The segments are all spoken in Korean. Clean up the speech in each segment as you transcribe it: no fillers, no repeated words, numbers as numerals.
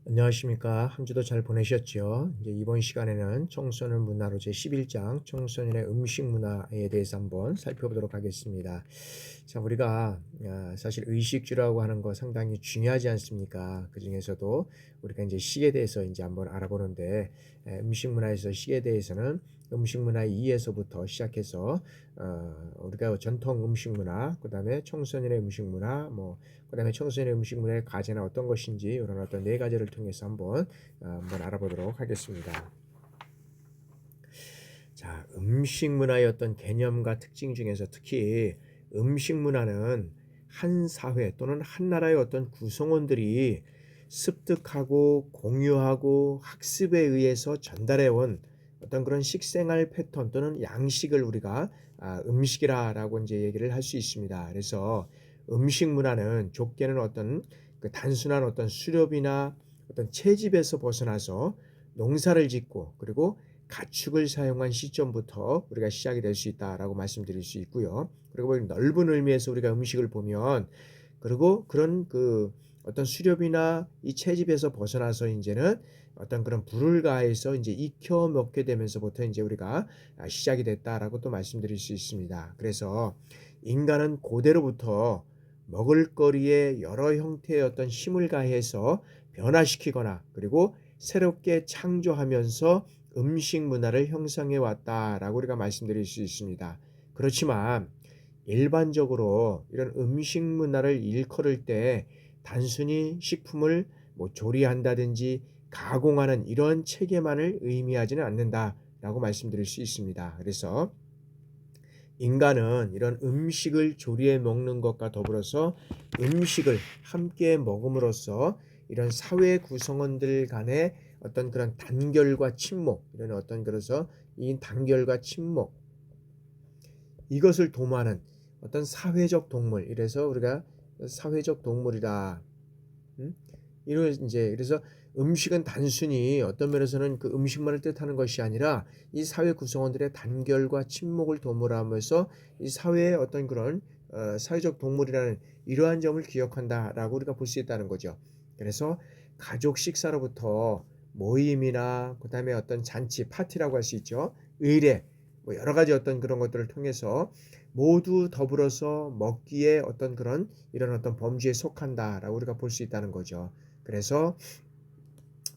안녕하십니까. 한 주도 잘 보내셨죠? 이제 이번 시간에는 청소년 문화로 제 11장 청소년의 음식 문화에 대해서 한번 살펴보도록 하겠습니다. 자, 우리가 사실 의식주라고 하는 거 상당히 중요하지 않습니까? 그 중에서도 우리가 이제 식에 대해서 이제 한번 알아보는데 음식 문화에서 식에 대해서는 음식 문화 2에서부터 시작해서 우리가 전통 음식 문화, 그다음에 청소년의 음식 문화, 그다음에 청소년의 음식 문화의 과제는 어떤 것인지 이런 어떤 네 가지를 통해서 한번 알아보도록 하겠습니다. 자, 음식 문화의 어떤 개념과 특징 중에서 특히 음식 문화는 한 사회 또는 한 나라의 어떤 구성원들이 습득하고 공유하고 학습에 의해서 전달해 온 어떤 그런 식생활 패턴 또는 양식을 우리가 음식이라고 이제 얘기를 할 수 있습니다. 그래서 음식 문화는 좁게는 어떤 그 단순한 어떤 수렵이나 어떤 채집에서 벗어나서 농사를 짓고 그리고 가축을 사용한 시점부터 우리가 시작이 될 수 있다라고 말씀드릴 수 있고요. 그리고 넓은 의미에서 우리가 음식을 보면 그리고 그런 그 어떤 수렵이나 이 채집에서 벗어나서 이제는 어떤 그런 불을 가해서 이제 익혀 먹게 되면서부터 이제 우리가 시작이 됐다라고 또 말씀드릴 수 있습니다. 그래서 인간은 고대로부터 먹을거리에 여러 형태의 어떤 힘을 가해서 변화시키거나 그리고 새롭게 창조하면서 음식 문화를 형성해 왔다라고 우리가 말씀드릴 수 있습니다. 그렇지만 일반적으로 이런 음식 문화를 일컬을 때 단순히 식품을 조리한다든지 가공하는 이런 체계만을 의미하지는 않는다라고 말씀드릴 수 있습니다. 그래서 인간은 이런 음식을 조리해 먹는 것과 더불어서 음식을 함께 먹음으로써 이런 사회 구성원들 간의 어떤 그런 단결과 침묵, 이런 어떤 그래서 이 단결과 침묵 이것을 도모하는 어떤 사회적 동물, 이래서 우리가 사회적 동물이다. 음? 이런 이제 그래서 음식은 단순히 어떤 면에서는 그 음식만을 뜻하는 것이 아니라 이 사회 구성원들의 단결과 친목을 도모하면서 이 사회의 어떤 그런 사회적 동물이라는 이러한 점을 기억한다라고 우리가 볼 수 있다는 거죠. 그래서 가족 식사로부터 모임이나 그다음에 어떤 잔치, 파티라고 할 수 있죠. 의례, 여러 가지 어떤 그런 것들을 통해서 모두 더불어서 먹기에 어떤 그런 이런 어떤 범주에 속한다라고 우리가 볼 수 있다는 거죠. 그래서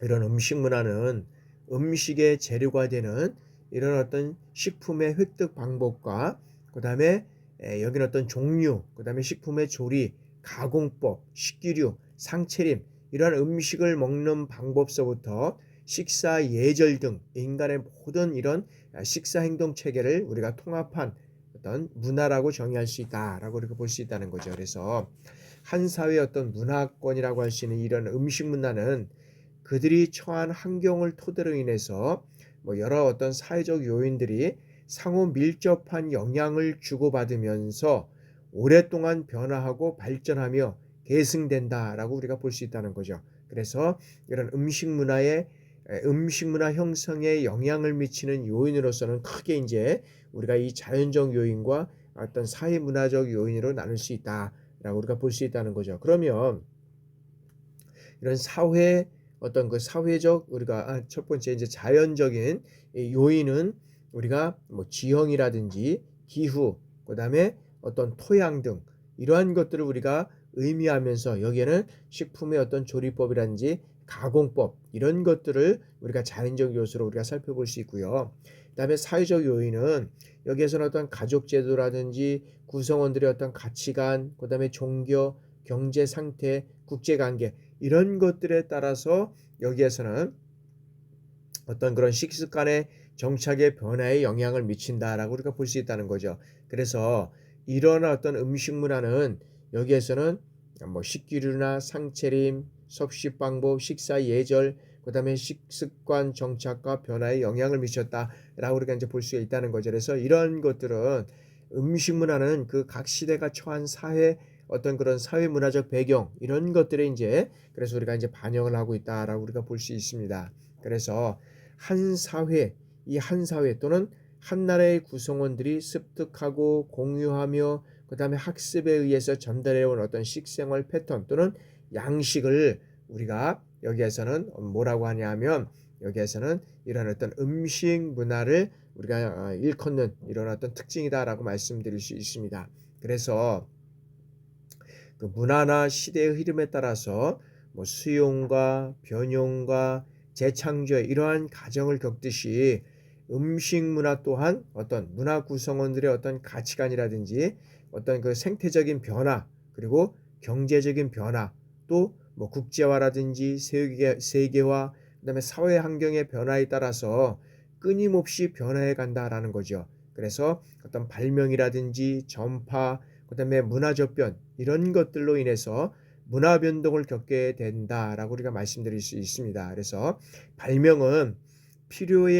이런 음식 문화는 음식의 재료가 되는 이런 어떤 식품의 획득 방법과 그다음에 여기는 어떤 종류, 그다음에 식품의 조리, 가공법, 식기류, 상차림 이러한 음식을 먹는 방법서부터 식사 예절 등 인간의 모든 이런 식사 행동 체계를 우리가 통합한 어떤 문화라고 정의할 수 있다라고 이렇게 볼 수 있다는 거죠. 그래서 한 사회의 어떤 문화권이라고 할 수 있는 이런 음식 문화는 그들이 처한 환경을 토대로 인해서 여러 어떤 사회적 요인들이 상호 밀접한 영향을 주고받으면서 오랫동안 변화하고 발전하며 계승된다라고 우리가 볼 수 있다는 거죠. 그래서 이런 음식 문화 형성에 영향을 미치는 요인으로서는 크게 이제 우리가 이 자연적 요인과 어떤 사회 문화적 요인으로 나눌 수 있다라고 우리가 볼 수 있다는 거죠. 그러면 이런 어떤 그 사회적 우리가 첫 번째 이제 자연적인 이 요인은 우리가 지형이라든지 기후, 그다음에 어떤 토양 등 이러한 것들을 우리가 의미하면서 여기에는 식품의 어떤 조리법이라든지 가공법 이런 것들을 우리가 자연적 요소로 우리가 살펴볼 수 있고요. 그다음에 사회적 요인은 여기에서는 어떤 가족 제도라든지 구성원들의 어떤 가치관, 그다음에 종교, 경제 상태, 국제 관계 이런 것들에 따라서 여기에서는 어떤 그런 식습관의 정착의 변화에 영향을 미친다라고 우리가 볼 수 있다는 거죠. 그래서 이런 어떤 음식 문화는 여기에서는 식기류나 상차림, 섭식 방법, 식사 예절, 그다음에 식습관 정착과 변화에 영향을 미쳤다라고 우리가 이제 볼 수 있다는 거죠. 그래서 이런 것들은 음식 문화는 그 각 시대가 처한 사회 어떤 그런 사회 문화적 배경 이런 것들에 이제 그래서 우리가 이제 반영을 하고 있다라고 우리가 볼 수 있습니다. 그래서 한 사회, 이 한 사회 또는 한 나라의 구성원들이 습득하고 공유하며 그다음에 학습에 의해서 전달해 온 어떤 식생활 패턴 또는 양식을 우리가 여기에서는 뭐라고 하냐면 여기에서는 이런 어떤 음식 문화를 우리가 일컫는 이런 어떤 특징이다라고 말씀드릴 수 있습니다. 그래서 그 문화나 시대의 흐름에 따라서 뭐 수용과 변형과 재창조의 이러한 과정을 겪듯이 음식 문화 또한 어떤 문화 구성원들의 어떤 가치관이라든지 어떤 그 생태적인 변화 그리고 경제적인 변화 또 뭐 국제화라든지 세계화 그다음에 사회 환경의 변화에 따라서 끊임없이 변화해 간다라는 거죠. 그래서 어떤 발명이라든지 전파 그다음에 문화적변 이런 것들로 인해서 문화 변동을 겪게 된다라고 우리가 말씀드릴 수 있습니다. 그래서 발명은 필요에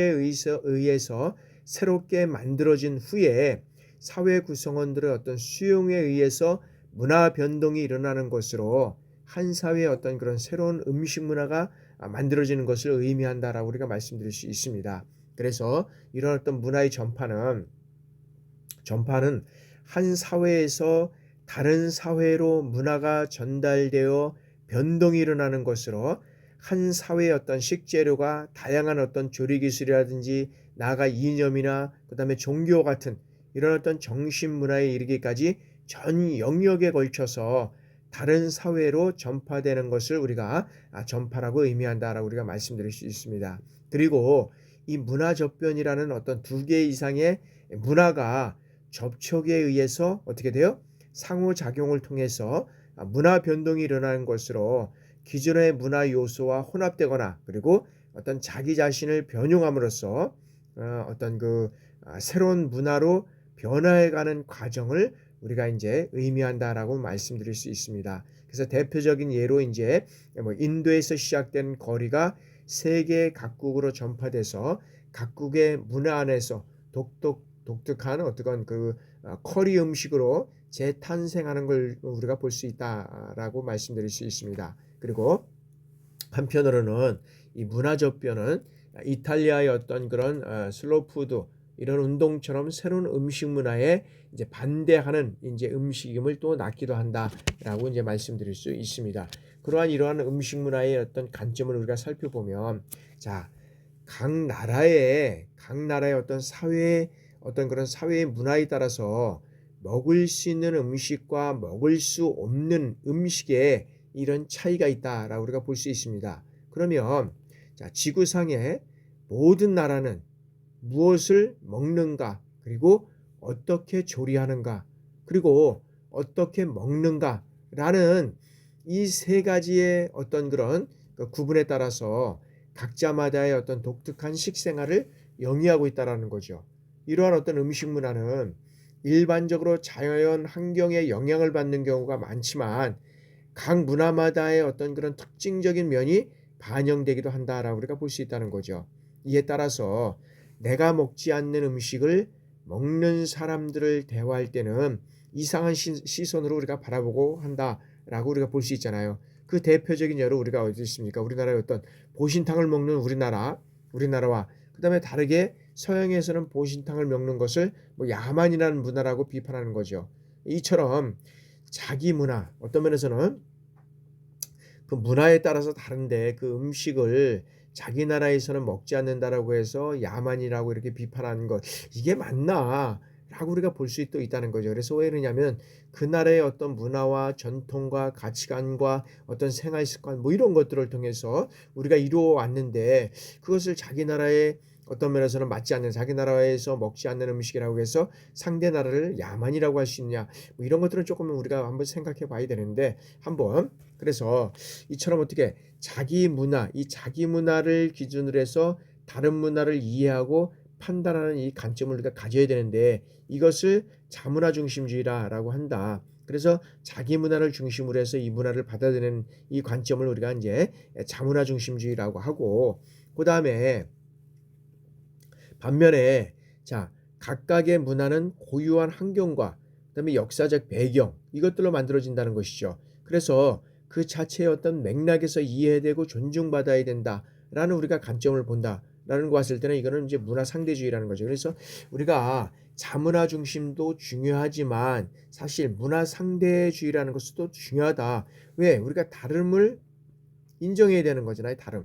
의해서 새롭게 만들어진 후에 사회 구성원들의 어떤 수용에 의해서 문화 변동이 일어나는 것으로 한 사회의 어떤 그런 새로운 음식 문화가 만들어지는 것을 의미한다라고 우리가 말씀드릴 수 있습니다. 그래서 이런 어떤 문화의 전파는 한 사회에서 다른 사회로 문화가 전달되어 변동이 일어나는 것으로 한 사회의 어떤 식재료가 다양한 어떤 조리 기술이라든지 나아가 이념이나 그다음에 종교 같은 이런 어떤 정신 문화에 이르기까지 전 영역에 걸쳐서 다른 사회로 전파되는 것을 우리가 전파라고 의미한다라고 우리가 말씀드릴 수 있습니다. 그리고 이 문화 접변이라는 어떤 두 개 이상의 문화가 접촉에 의해서 어떻게 돼요? 상호작용을 통해서 문화 변동이 일어나는 것으로 기존의 문화 요소와 혼합되거나 그리고 어떤 자기 자신을 변형함으로써 어떤 그 새로운 문화로 변화해가는 과정을 우리가 이제 의미한다라고 말씀드릴 수 있습니다. 그래서 대표적인 예로 이제 뭐 인도에서 시작된 거리가 세계 각국으로 전파돼서 각국의 문화 안에서 독특한 어떤 그 커리 음식으로 재탄생하는 걸 우리가 볼 수 있다라고 말씀드릴 수 있습니다. 그리고 한편으로는 이 문화 접변은 이탈리아의 어떤 그런 슬로푸드 이런 운동처럼 새로운 음식 문화에 이제 반대하는 이제 음식임을 또 낳기도 한다라고 이제 말씀드릴 수 있습니다. 이러한 음식 문화의 어떤 관점을 우리가 살펴보면 자, 각 나라의 어떤 어떤 그런 사회의 문화에 따라서 먹을 수 있는 음식과 먹을 수 없는 음식에 이런 차이가 있다라고 우리가 볼 수 있습니다. 그러면 자, 지구상의 모든 나라는 무엇을 먹는가 그리고 어떻게 조리하는가 그리고 어떻게 먹는가라는 이 세 가지의 어떤 그런 구분에 따라서 각자마다의 어떤 독특한 식생활을 영위하고 있다라는 거죠. 이러한 어떤 음식 문화는 일반적으로 자연 환경에 영향을 받는 경우가 많지만 각 문화마다의 어떤 그런 특징적인 면이 반영되기도 한다라고 우리가 볼 수 있다는 거죠. 이에 따라서 내가 먹지 않는 음식을 먹는 사람들을 대화할 때는 이상한 시선으로 우리가 바라보고 한다라고 우리가 볼 수 있잖아요. 그 대표적인 예로 우리가 어디 있습니까? 우리나라의 어떤 보신탕을 먹는 우리나라와 그다음에 다르게 서양에서는 보신탕을 먹는 것을 뭐 야만이라는 문화라고 비판하는 거죠. 이처럼 자기 문화 어떤 면에서는 그 문화에 따라서 다른데 그 음식을 자기 나라에서는 먹지 않는다라고 해서 야만이라고 이렇게 비판하는 것 이게 맞나? 라고 우리가 볼 수 있다는 거죠. 그래서 왜 그러냐면 그 나라의 어떤 문화와 전통과 가치관과 어떤 생활 습관 뭐 이런 것들을 통해서 우리가 이루어 왔는데 그것을 자기 나라의 어떤 면에서는 맞지 않는 자기 나라에서 먹지 않는 음식이라고 해서 상대 나라를 야만이라고 할 수 있냐 뭐 이런 것들은 조금 우리가 한번 생각해 봐야 되는데 한번 그래서 이처럼 어떻게 이 자기 문화를 기준으로 해서 다른 문화를 이해하고 판단하는 이 관점을 우리가 가져야 되는데 이것을 자문화 중심주의라고 한다. 그래서 자기 문화를 중심으로 해서 이 문화를 받아들이는 이 관점을 우리가 이제 자문화 중심주의라고 하고 그다음에 반면에 자, 각각의 문화는 고유한 환경과 그다음에 역사적 배경 이것들로 만들어진다는 것이죠. 그래서 그 자체의 어떤 맥락에서 이해되고 존중받아야 된다라는 우리가 관점을 본다라는 거 봤을 때는 이거는 이제 문화 상대주의라는 거죠. 그래서 우리가 자문화 중심도 중요하지만 사실 문화 상대주의라는 것도 중요하다. 왜? 우리가 다름을 인정해야 되는 거잖아요, 다름.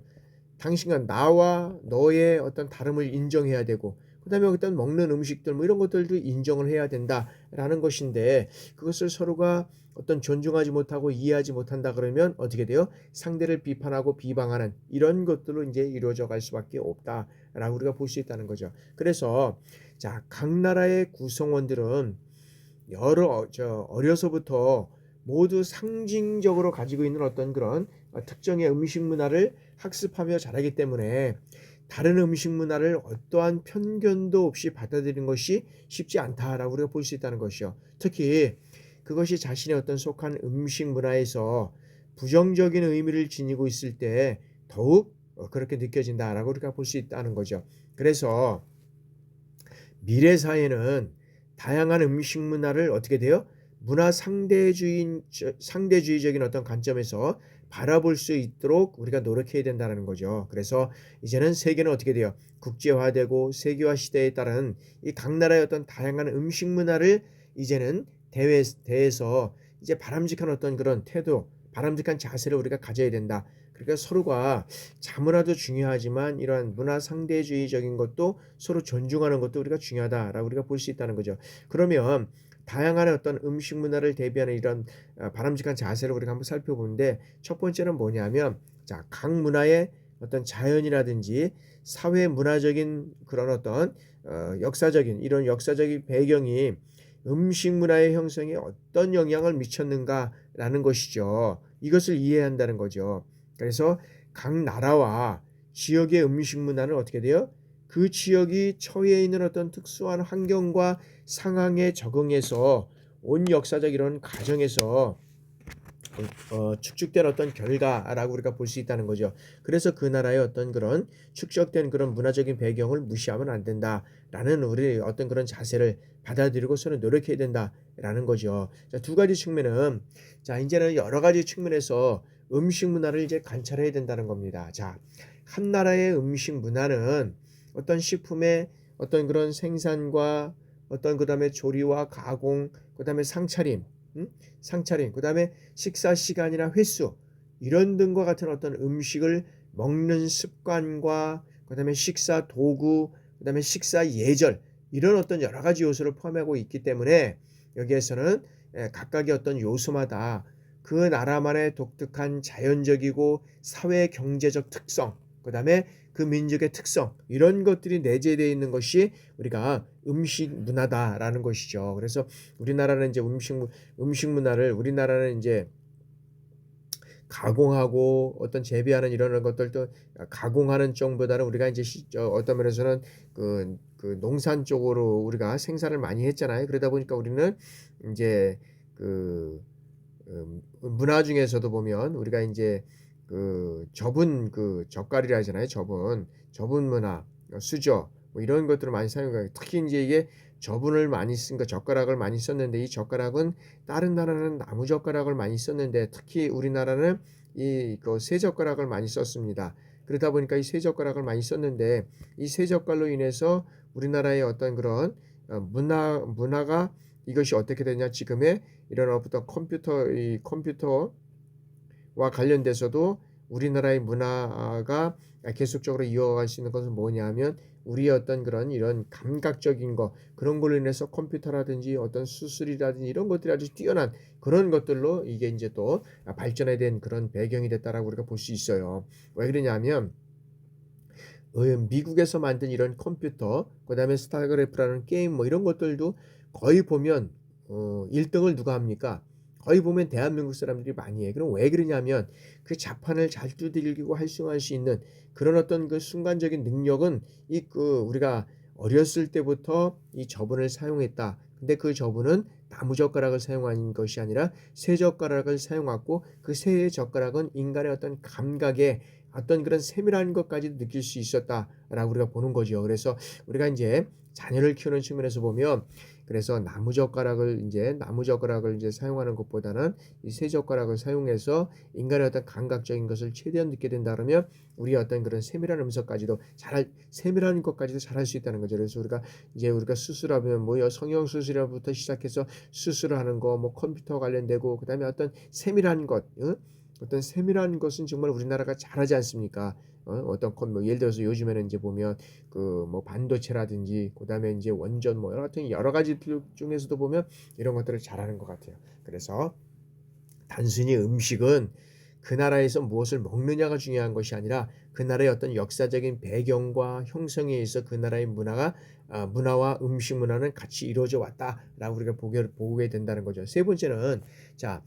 당신과 나와 너의 어떤 다름을 인정해야 되고 그다음에 어떤 먹는 음식들 뭐 이런 것들도 인정을 해야 된다라는 것인데 그것을 서로가 어떤 존중하지 못하고 이해하지 못한다 그러면 어떻게 돼요? 상대를 비판하고 비방하는 이런 것들로 이제 이루어져 갈 수밖에 없다라고 우리가 볼 수 있다는 거죠. 그래서 자, 각 나라의 구성원들은 어려서부터 모두 상징적으로 가지고 있는 어떤 그런 특정의 음식 문화를 학습하며 자라기 때문에 다른 음식 문화를 어떠한 편견도 없이 받아들이는 것이 쉽지 않다라고 우리가 볼 수 있다는 것이요. 특히 그것이 자신의 어떤 속한 음식 문화에서 부정적인 의미를 지니고 있을 때 더욱 그렇게 느껴진다라고 우리가 볼 수 있다는 거죠. 그래서 미래 사회는 다양한 음식 문화를 어떻게 돼요? 상대주의적인 어떤 관점에서 바라볼 수 있도록 우리가 노력해야 된다는 거죠. 그래서 이제는 세계는 어떻게 돼요? 국제화되고 세계화 시대에 따른 이 각 나라의 어떤 다양한 음식 문화를 이제는 대해서 이제 바람직한 어떤 그런 태도, 바람직한 자세를 우리가 가져야 된다. 그러니까 서로가 자문화도 중요하지만 이러한 문화 상대주의적인 것도 서로 존중하는 것도 우리가 중요하다라고 우리가 볼 수 있다는 거죠. 그러면 다양한 어떤 음식 문화를 대비하는 이런 바람직한 자세를 우리가 한번 살펴보는데 첫 번째는 뭐냐면 자, 각 문화의 어떤 자연이라든지 사회 문화적인 그런 어떤 역사적인 이런 역사적인 배경이 음식 문화의 형성에 어떤 영향을 미쳤는가라는 것이죠. 이것을 이해한다는 거죠. 그래서 각 나라와 지역의 음식 문화는 어떻게 돼요? 그 지역이 처해 있는 어떤 특수한 환경과 상황에 적응해서 온 역사적 이런 과정에서 축적된 어떤 결과라고 우리가 볼 수 있다는 거죠. 그래서 그 나라의 어떤 그런 축적된 그런 문화적인 배경을 무시하면 안 된다라는 우리 어떤 그런 자세를 받아들이고 서로 노력해야 된다라는 거죠. 자, 두 가지 측면은 자, 이제는 여러 가지 측면에서 음식 문화를 이제 관찰해야 된다는 겁니다. 자, 한 나라의 음식 문화는 어떤 식품의 어떤 그런 생산과 어떤 그다음에 조리와 가공, 그다음에 상차림, 상차림, 그다음에 식사 시간이나 횟수 이런 등과 같은 어떤 음식을 먹는 습관과 그다음에 식사 도구, 그다음에 식사 예절 이런 어떤 여러 가지 요소를 포함하고 있기 때문에 여기에서는 각각의 어떤 요소마다 그 나라만의 독특한 자연적이고 사회 경제적 특성, 그다음에 그 민족의 특성 이런 것들이 내재되어 있는 것이 우리가 음식 문화다라는 것이죠. 그래서 우리나라는 이제 음식 문화를 우리나라는 이제 가공하고 어떤 재배하는 이런 것들도 가공하는 쪽보다는 우리가 이제 어떤 면에서는 그 농산 쪽으로 우리가 생산을 많이 했잖아요. 그러다 보니까 우리는 이제 그 문화 중에서도 보면 우리가 이제 그 젓갈이라 하잖아요. 저분 문화, 수저 뭐 이런 것들을 많이 사용해요. 특히 이제 이게 저분을 많이 쓴 젓가락을 많이 썼는데 이 젓가락은 다른 나라는 나무 젓가락을 많이 썼는데 특히 우리나라는 새 젓가락을 많이 썼습니다. 그러다 보니까 이 새 젓가락을 많이 썼는데 이 새 젓갈로 인해서 우리나라의 어떤 그런 문화가 이것이 어떻게 되냐 지금의 이런 어떤 컴퓨터와 관련돼서도 우리나라의 문화가 계속적으로 이어갈 수 있는 것은 뭐냐면 우리의 어떤 그런 이런 감각적인 거 그런 걸로 인해서 컴퓨터라든지 어떤 수술이라든지 이런 것들이 아주 뛰어난 그런 것들로 이게 이제 또 발전에 된 그런 배경이 됐다라고 우리가 볼 수 있어요. 왜 그러냐면 미국에서 만든 이런 컴퓨터, 그다음에 스타크래프트라는 게임 뭐 이런 것들도 거의 보면 1등을 누가 합니까? 거의 보면 대한민국 사람들이 많이 해. 그럼 왜 그러냐면 그 자판을 잘 두들기고 활성화할 수 있는 그런 어떤 그 순간적인 능력은 우리가 어렸을 때부터 이 저분을 사용했다. 근데 그 저분은 나무 젓가락을 사용한 것이 아니라 쇠 젓가락을 사용했고 그 쇠 젓가락은 인간의 어떤 감각에 어떤 그런 세밀한 것까지도 느낄 수 있었다라고 우리가 보는 거죠. 그래서 우리가 이제 자녀를 키우는 측면에서 보면 그래서 나무 젓가락을 이제 사용하는 것보다는 이 쇠 젓가락을 사용해서 인간의 어떤 감각적인 것을 최대한 느끼게 된다 그러면 우리의 어떤 그런 세밀한 것까지도 잘할 수 있다는 거죠. 그래서 우리가 수술하면 뭐 성형 수술부터 시작해서 수술을 하는 거, 뭐 컴퓨터 관련되고 그다음에 어떤 세밀한 것, 어떤 세밀한 것은 정말 우리나라가 잘하지 않습니까? 어떤 뭐 예를 들어서 요즘에는 이제 보면 그 뭐 반도체라든지 그다음에 인제 원전 뭐 여러 가지들 중에서도 보면 이런 것들을 잘하는 것 같아요. 그래서 단순히 음식은 그 나라에서 무엇을 먹느냐가 중요한 것이 아니라 그 나라의 어떤 역사적인 배경과 형성에 의해서 그 나라의 문화와 음식 문화는 같이 이루어져 왔다라고 우리가 보게 된다는 거죠. 세 번째는 자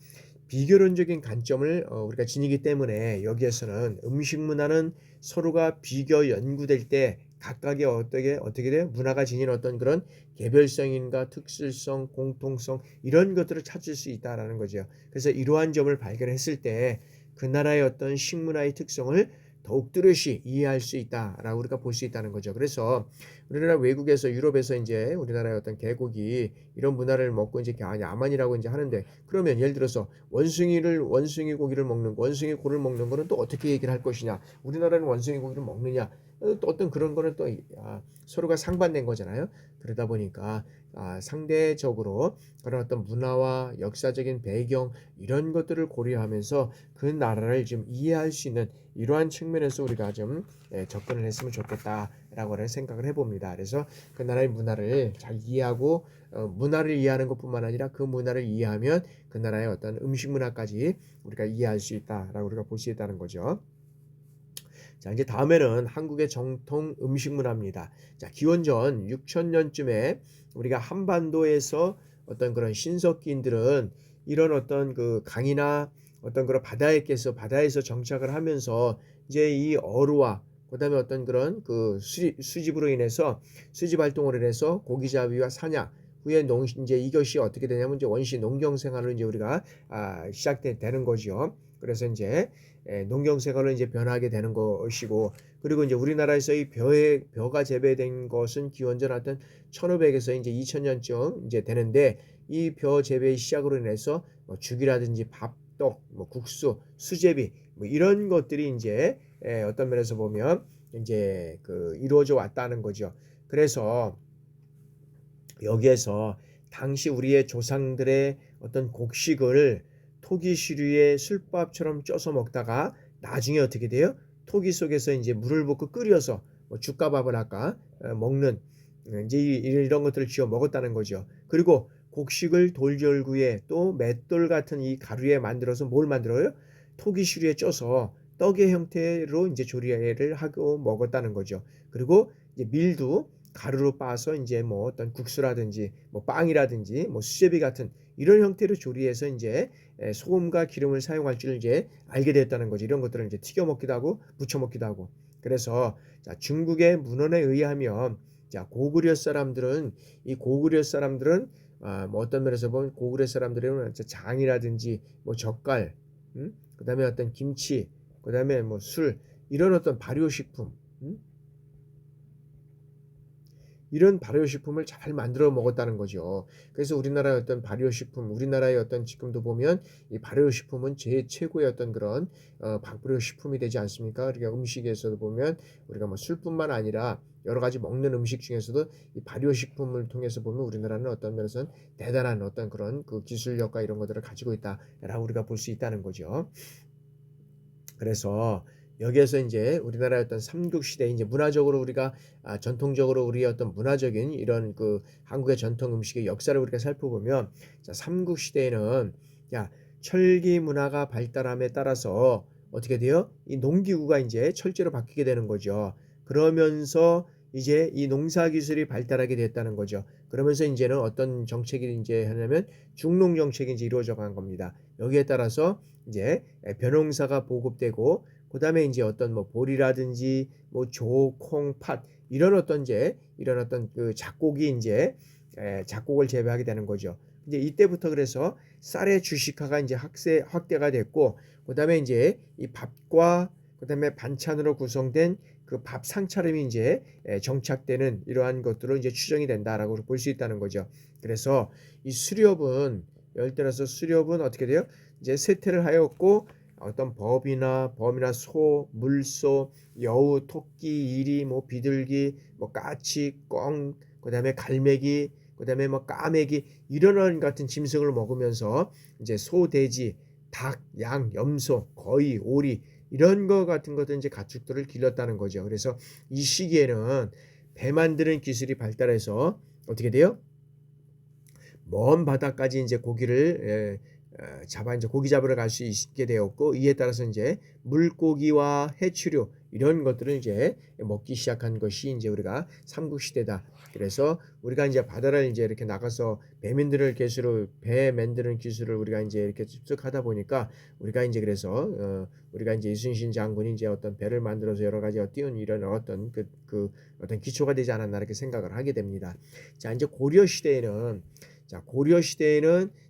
비교론적인 관점을 우리가 지니기 때문에 여기에서는 음식 문화는 서로가 비교 연구될 때 각각의 어떻게 돼요? 문화가 지닌 어떤 그런 개별성인가 특수성, 공통성 이런 것들을 찾을 수 있다라는 거죠. 그래서 이러한 점을 발견했을 때 그 나라의 어떤 식문화의 특성을 더욱 뚜렷이 이해할 수 있다라고 우리가 볼 수 있다는 거죠. 그래서 우리나라 외국에서 유럽에서 인제 우리나라의 어떤 개국이 이런 문화를 먹고 인제 야만이라고 인제 하는데 그러면 예를 들어서 원숭이 고기를 먹는 원숭이 고를 먹는 거는 또 어떻게 얘기를 할 것이냐. 우리나라는 원숭이 고기를 먹느냐. 또 어떤 그런 거는 또 서로가 상반된 거잖아요. 그러다 보니까 상대적으로 그런 어떤 문화와 역사적인 배경 이런 것들을 고려하면서 그 나라를 좀 이해할 수 있는 이러한 측면에서 우리가 좀 접근을 했으면 좋겠다라고 생각을 해봅니다. 그래서 그 나라의 문화를 잘 이해하고 문화를 이해하는 것뿐만 아니라 그 문화를 이해하면 그 나라의 어떤 음식 문화까지 우리가 이해할 수 있다라고 우리가 볼 수 있다는 거죠. 자, 이제 다음에는 한국의 정통 음식 문화입니다. 자, 기원전 6,000년쯤에 우리가 한반도에서 어떤 그런 신석기인들은 이런 어떤 그 강이나 어떤 그런 바다에서 정착을 하면서 이제 이 어루와 그다음에 어떤 그런 그 수집으로 인해서 수집 활동을 인해서 고기 잡이와 사냥 후에 이제 이것이 어떻게 되냐면 이제 원시 농경 생활로 이제 우리가 시작되는 거죠. 그래서 이제 농경 생활로 이제 변하게 되는 것이고 그리고 이제 우리나라에서 이 벼가 재배된 것은 기원전 하여튼 1500에서 이제 2000년쯤 이제 되는데 이 벼 재배의 시작으로 인해서 뭐 죽이라든지 밥떡, 뭐 국수, 수제비 뭐 이런 것들이 이제 어떤 면에서 보면 이제 그 이루어져 왔다는 거죠. 그래서 여기에서 당시 우리의 조상들의 어떤 곡식을 토기 시루에 술밥처럼 쪄서 먹다가 나중에 어떻게 돼요? 토기 속에서 이제 물을 붓고 끓여서 뭐 죽과 밥을 아까 먹는 이제 이런 것들을 지어 먹었다는 거죠. 그리고 곡식을 돌절구에 또 맷돌 같은 이 가루에 만들어서 뭘 만들어요? 토기 시루에 쪄서 떡의 형태로 이제 조리를 하고 먹었다는 거죠. 그리고 이제 밀도 가루로 빻아서 이제 뭐 어떤 국수라든지 뭐 빵이라든지 뭐 수제비 같은 이런 형태로 조리해서 이제 소금과 기름을 사용할 줄 이제 알게 됐다는 거죠. 이런 것들을 이제 튀겨 먹기도 하고 무쳐 먹기도 하고. 그래서 자, 중국의 문헌에 의하면 자, 고구려 사람들은 뭐 어떤 면에서 보면 고구려 사람들은 장이라든지 뭐 젓갈, 그다음에 어떤 김치, 그다음에 뭐 술 이런 어떤 발효식품, 이런 발효식품을 잘 만들어 먹었다는 거죠. 그래서 우리나라의 어떤 발효식품, 우리나라의 어떤 지금도 보면 이 발효식품은 최고의 어떤 그런 발효식품이 되지 않습니까? 그러니까 음식에서도 보면 우리가 뭐 술뿐만 아니라 여러 가지 먹는 음식 중에서도 이 발효식품을 통해서 보면 우리나라는 어떤 면에서는 대단한 어떤 그런 그 기술력과 이런 것들을 가지고 있다라고 우리가 볼 수 있다는 거죠. 그래서 여기에서 이제 우리나라의 어떤 삼국시대 이제 문화적으로 우리가 전통적으로 우리의 어떤 문화적인 이런 그 한국의 전통 음식의 역사를 우리가 살펴보면 자, 삼국시대에는 야, 철기 문화가 발달함에 따라서 어떻게 돼요? 이 농기구가 이제 철제로 바뀌게 되는 거죠. 그러면서 이제 이 농사 기술이 발달하게 됐다는 거죠. 그러면서 이제는 어떤 정책이 이제 하냐면 중농 정책이 이제 이루어져 간 겁니다. 여기에 따라서 이제 벼농사가 보급되고 그다음에 이제 어떤 뭐 보리라든지 뭐 조, 콩, 팥 이런 어떤 그 작곡이 이제 작곡을 재배하게 되는 거죠. 이제 이때부터 그래서 쌀의 주식화가 이제 확대가 됐고 그다음에 이제 이 밥과 그다음에 반찬으로 구성된 그 밥 상차림이 이제 정착되는 이러한 것들로 이제 추정이 된다라고 볼 수 있다는 거죠. 그래서 이 수렵은 예를 들어서 수렵은 어떻게 돼요? 이제 쇠퇴를 하였고 어떤 범이나 소, 물소, 여우, 토끼, 이리, 뭐 비둘기, 뭐 까치, 꿩, 그다음에 갈매기, 그다음에 뭐 까매기 이런 같은 짐승을 먹으면서 이제 소, 돼지 닭, 양, 염소, 거위, 오리 이런 거 같은 것들 이제 가축들을 길렀다는 거죠. 그래서 이 시기에는 배 만드는 기술이 발달해서 어떻게 돼요? 먼 바다까지 이제 고기를 잡아 이제 고기 잡으러 갈 수 있게 되었고, 이에 따라서 이제 물고기와 해치류 이런 것들을 이제 먹기 시작한 것이 이제 우리가 삼국시대다. 그래서 우리가 이제 바다를 이제 이렇게 나가서 배 만드는 기술을 우리가 이제 이렇게 습득하다 보니까 우리가 이제 그래서 우리가 이제 이순신 장군이 이제 어떤 배를 만들어서 여러 가지 띄운 이런 어떤 그 어떤 기초가 되지 않았나 이렇게 생각을 하게 됩니다. 자, 이제 고려 시대에는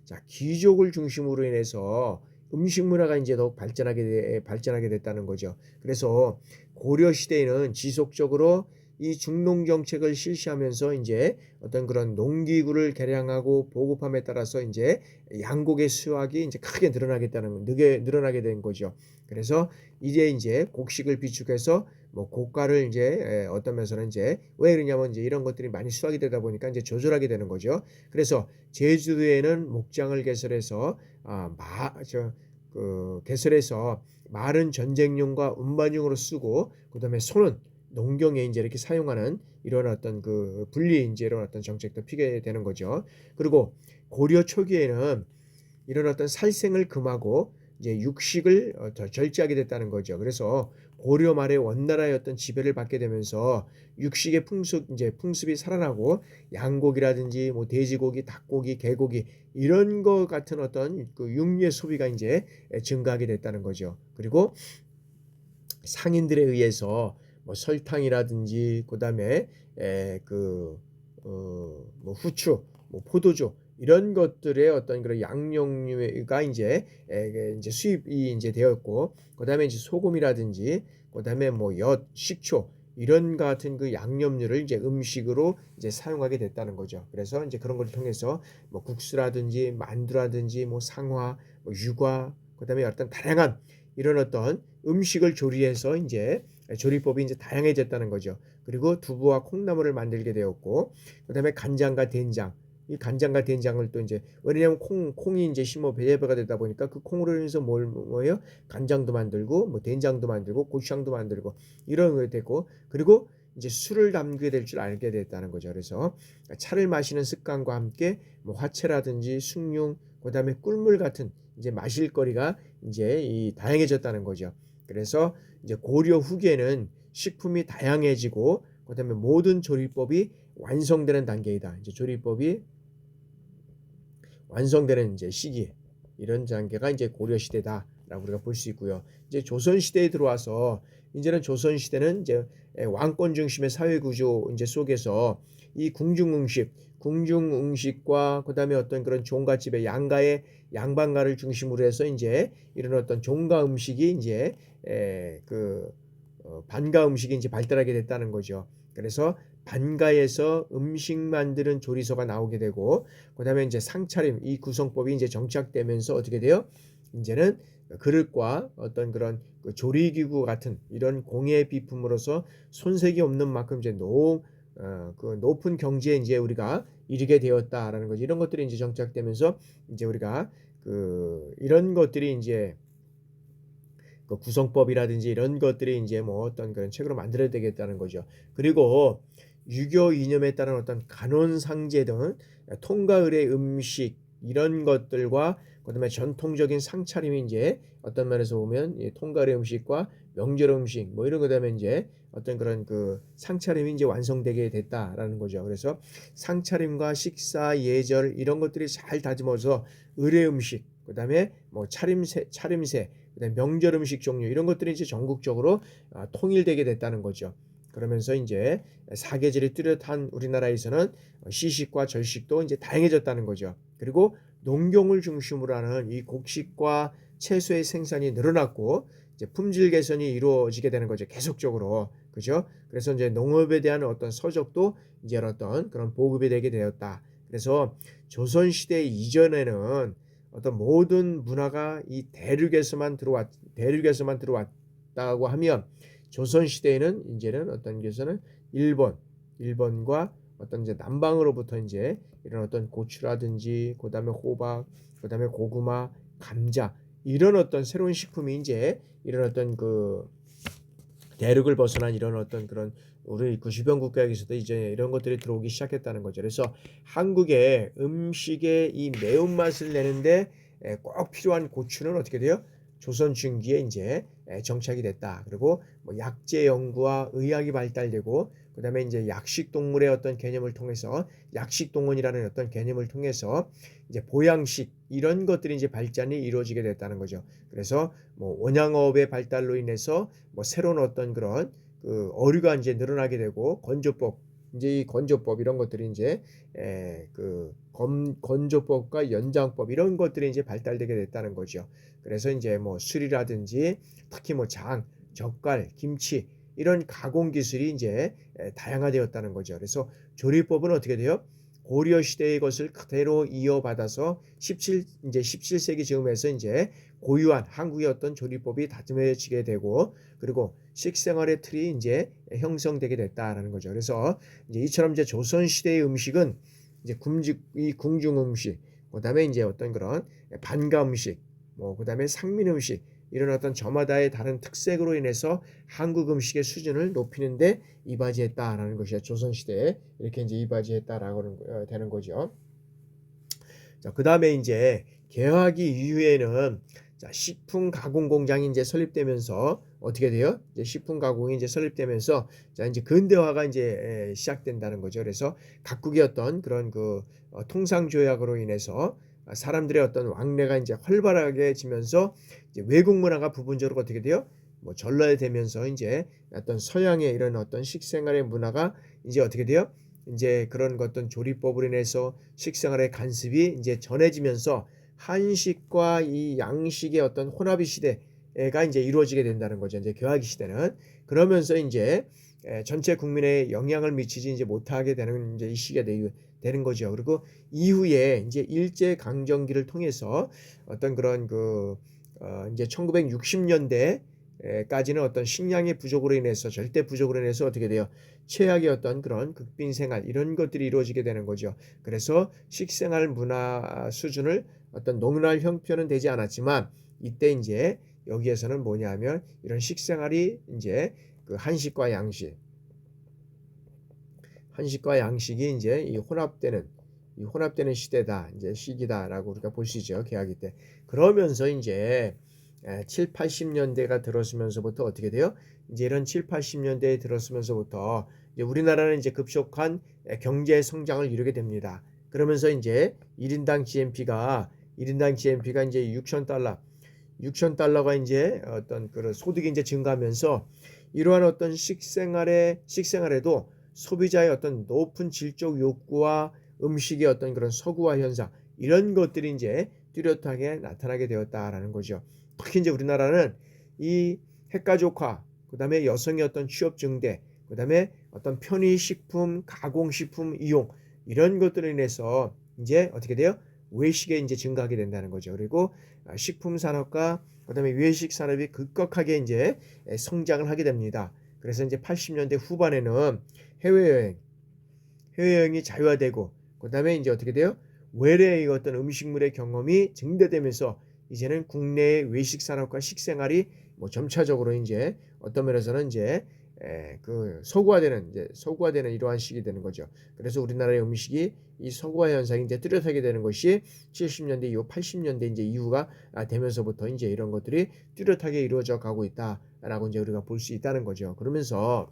자, 귀족을 중심으로 인해서 음식 문화가 이제 더욱 발전하게 됐다는 거죠. 그래서 고려 시대에는 지속적으로 이 중농 정책을 실시하면서 이제 어떤 그런 농기구를 개량하고 보급함에 따라서 이제 양곡의 수확이 이제 크게 늘어나게 된 거죠. 그래서 이제 곡식을 비축해서 뭐 고가를 이제 어떤 면에서는 이제 왜 그러냐면 이제 이런 것들이 많이 수확이 되다 보니까 이제 조절하게 되는 거죠. 그래서 제주도에는 목장을 개설해서 말은 전쟁용과 운반용으로 쓰고, 그다음에 소는 농경에 이제 이렇게 사용하는 이런 어떤 그 분리 이제 이런 어떤 정책도 피게 되는 거죠. 그리고 고려 초기에는 이런 어떤 살생을 금하고 이제 육식을 절제하게 됐다는 거죠. 그래서 고려 말에 원나라의 어떤 지배를 받게 되면서 육식의 풍습이 살아나고 양고기라든지 뭐 돼지고기, 닭고기, 개고기 이런 것 같은 어떤 그 육류의 소비가 이제 증가하게 됐다는 거죠. 그리고 상인들에 의해서 뭐 설탕이라든지 그다음에 뭐 후추, 뭐 포도주 이런 것들의 어떤 그런 양용류가 이제 수입이 이제 되었고, 그다음에 이제 소금이라든지 그다음에 뭐 식초 이런 같은 그 양념류를 이제 음식으로 이제 사용하게 됐다는 거죠. 그래서 이제 그런 걸 통해서 뭐 국수라든지 만두라든지 뭐 상화, 뭐 유과, 그다음에 어떤 다양한 이런 어떤 음식을 조리해서 이제 조리법이 이제 다양해졌다는 거죠. 그리고 두부와 콩나물을 만들게 되었고, 그다음에 간장과 된장. 이 간장과 된장을 또 이제 왜냐하면 콩이 이제 배재배가 되다 보니까 그 콩으로 인해서 뭐예요? 간장도 만들고 뭐 된장도 만들고 고추장도 만들고 이런 게 됐고, 그리고 이제 술을 담그게 될 줄 알게 됐다는 거죠. 그래서 차를 마시는 습관과 함께 뭐 화채라든지 숭늉, 그다음에 꿀물 같은 이제 마실 거리가 이제 다양해졌다는 거죠. 그래서 이제 고려 후기에는 식품이 다양해지고 그다음에 모든 조리법이 완성되는 단계이다. 이제 조리법이 완성되는 이제 시기, 이런 단계가 이제 고려 시대다라고 우리가 볼 수 있고요. 이제 조선 시대에 들어와서 이제는 조선 시대는 이제 왕권 중심의 사회 구조 이제 속에서 이 궁중응식과 그다음에 어떤 그런 종갓집의 양반가를 중심으로 해서 이제 이런 어떤 종가 음식이 이제 반가 음식이 이제 발달하게 됐다는 거죠. 그래서 반가에서 음식 만드는 조리소가 나오게 되고, 그다음에 이제 상차림 이 구성법이 이제 정착되면서 어떻게 돼요? 이제는 그릇과 어떤 그런 그 조리기구 같은 이런 공예 비품으로서 손색이 없는 만큼 이제 그 높은 경지에 이제 우리가 이르게 되었다라는 거죠. 이런 것들이 이제 정착되면서 이제 우리가 이런 것들이 이제 그 구성법이라든지 이런 것들이 이제 뭐 어떤 그런 책으로 만들어야 되겠다는 거죠. 그리고 유교 이념에 따른 어떤 간원상제 등 통가을의 음식 이런 것들과 그다음에 전통적인 상차림이 이제 어떤 면에서 보면 통가을의 음식과 명절 음식 뭐 이런 그다음에 이제 어떤 그런 그 상차림이 이제 완성되게 됐다라는 거죠. 그래서 상차림과 식사 예절 이런 것들이 잘 다듬어서 의례 음식 그다음에 뭐 차림새 그다음에 명절 음식 종류 이런 것들이 이제 전국적으로 통일되게 됐다는 거죠. 그러면서 이제 사계절이 뚜렷한 우리나라에서는 시식과 절식도 이제 다양해졌다는 거죠. 그리고 농경을 중심으로 하는 이 곡식과 채소의 생산이 늘어났고 이제 품질 개선이 이루어지게 되는 거죠. 계속적으로. 그죠? 그래서 이제 농업에 대한 어떤 서적도 이제 어떤 그런 보급이 되게 되었다. 그래서 조선 시대 이전에는 어떤 모든 문화가 이 대륙에서만 들어왔다고 하면, 조선 시대에는 이제는 어떤 게서는 일본과 어떤 이제 남방으로부터 이제 이런 어떤 고추라든지 그다음에 호박, 그다음에 고구마, 감자 이런 어떤 새로운 식품이 이제 이런 어떤 그 대륙을 벗어난 이런 어떤 그런 우리 그 주변 국가에서도 이제 이런 것들이 들어오기 시작했다는 거죠. 그래서 한국의 음식의 이 매운맛을 내는데 꼭 필요한 고추는 어떻게 돼요? 조선 중기에 이제 정착이 됐다. 그리고 뭐 약재 연구와 의학이 발달되고 그다음에 이제 약식 동물의 어떤 개념을 통해서 약식 동원이라는 어떤 개념을 통해서 이제 보양식 이런 것들이 이제 발전이 이루어지게 됐다는 거죠. 그래서 뭐 원양어업의 발달로 인해서 뭐 새로운 어떤 그런 그 어류가 이제 늘어나게 되고 건조법 이제 이 건조법 이런 것들이 이제 그 건조법과 연장법 이런 것들이 이제 발달되게 됐다는 거죠. 그래서 이제 뭐 술이라든지 특히 뭐 장, 젓갈, 김치 이런 가공 기술이 이제 다양화되었다는 거죠. 그래서 조리법은 어떻게 돼요? 고려 시대의 것을 그대로 이어받아서 이제 17세기 즈음에서 이제 고유한 한국의 어떤 조리법이 다듬어지게 되고 그리고 식생활의 틀이 이제 형성되게 됐다라는 거죠. 그래서 이제 이처럼 이제 조선 시대의 음식은 이제 이 궁중 음식, 그다음에 이제 어떤 그런 반가 음식, 뭐 그다음에 상민 음식 이런 어떤 저마다의 다른 특색으로 인해서 한국 음식의 수준을 높이는데 이바지했다라는 것이죠. 조선 시대에 이렇게 이제 이바지했다라고 되는 거죠. 자, 그다음에 이제 개화기 이후에는 자, 식품 가공 공장이 이제 설립되면서 어떻게 돼요? 이제 식품 가공이 이제 설립되면서 자, 이제 근대화가 이제 시작된다는 거죠. 그래서 각국의 어떤 그런 그 통상 조약으로 인해서 사람들의 어떤 왕래가 이제 활발하게 지면서 이제 외국 문화가 부분적으로 어떻게 돼요? 뭐 전라되면서 이제 어떤 서양의 이런 어떤 식생활의 문화가 이제 어떻게 돼요? 이제 그런 어떤 조리법으로 인해서 식생활의 간습이 이제 전해지면서 한식과 이 양식의 어떤 혼합의 시대가 이제 이루어지게 된다는 거죠. 이제 개화기 시대는 그러면서 이제 전체 국민에 영향을 미치지 이제 못하게 되는 이제 이 시기가 되는 거죠. 그리고 이후에 이제 일제 강점기를 통해서 어떤 그런 그 이제 1960년대 까지는 어떤 식량의 부족으로 인해서 절대 부족으로 인해서 어떻게 돼요? 최악의 어떤 그런 극빈 생활 이런 것들이 이루어지게 되는 거죠. 그래서 식생활 문화 수준을 어떤 농날 형편은 되지 않았지만 이때 이제 여기에서는 뭐냐면 이런 식생활이 이제 그 한식과 양식이 이제 이 혼합되는 시대다 이제 시기다라고 우리가 볼 수 있죠. 개화기 때. 그러면서 이제 7, 80년대가 들어서면서부터 어떻게 돼요? 이제 이런 7, 80년대에 들어서면서부터 이제 우리나라는 이제 급속한 경제 성장을 이루게 됩니다. 그러면서 이제 1인당 GNP가 이제 6천 달러가 이제 어떤 그런 소득이 이제 증가하면서 이러한 어떤 식생활에도 소비자의 어떤 높은 질적 욕구와 음식의 어떤 그런 서구화 현상 이런 것들이 이제 뚜렷하게 나타나게 되었다라는 거죠. 특히 이제 우리나라는 이 핵가족화, 그다음에 여성의 어떤 취업 증대, 그다음에 어떤 편의식품, 가공식품 이용 이런 것들로 인해서 이제 어떻게 돼요? 외식에 이제 증가하게 된다는 거죠. 그리고 식품 산업과 그다음에 외식 산업이 급격하게 이제 성장을 하게 됩니다. 그래서 이제 80년대 후반에는 해외여행, 해외여행이 자유화되고 그다음에 이제 어떻게 돼요? 외래의 어떤 음식물의 경험이 증대되면서 이제는 국내의 외식 산업과 식생활이 뭐 점차적으로 이제 어떤 면에서는 이제 그 서구화되는 이러한 시기 되는 거죠. 그래서 우리나라의 음식이 이 서구화 현상이 이제 뚜렷하게 되는 것이 70년대 이후 80년대 이제 이후가 되면서부터 이제 이런 것들이 뚜렷하게 이루어져 가고 있다라고 이제 우리가 볼 수 있다는 거죠. 그러면서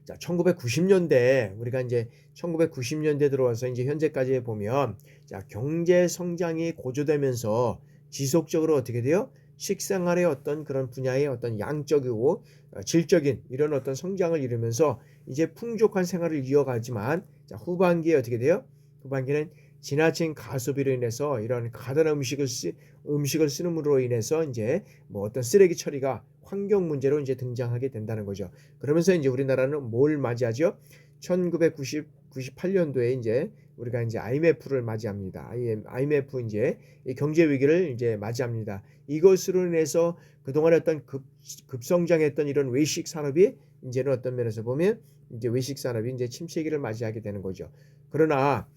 자, 1990년대 우리가 이제 1990년대 들어와서 이제 현재까지 보면 자, 경제 성장이 고조되면서 지속적으로 어떻게 돼요? 식생활의 어떤 그런 분야의 어떤 양적이고 질적인 이런 어떤 성장을 이루면서 이제 풍족한 생활을 이어가지만 자, 후반기에 어떻게 돼요? 후반기는 지나친 가소비로 인해서 이런 가다란 음식을 쓰는으로 인해서 이제 뭐 어떤 쓰레기 처리가 환경 문제로 이제 등장하게 된다는 거죠. 그러면서 이제 우리나라는 뭘 맞이하죠? 1998년도에 이제 우리가 이제 IMF를 맞이합니다. IMF 이제 경제 위기를 이제 맞이합니다. 이것으로 인해서 그동안 어떤 급성장했던 이런 외식 산업이 이제는 어떤 면에서 보면 이제 외식 산업이 이제 침체기를 맞이하게 되는 거죠. 그러나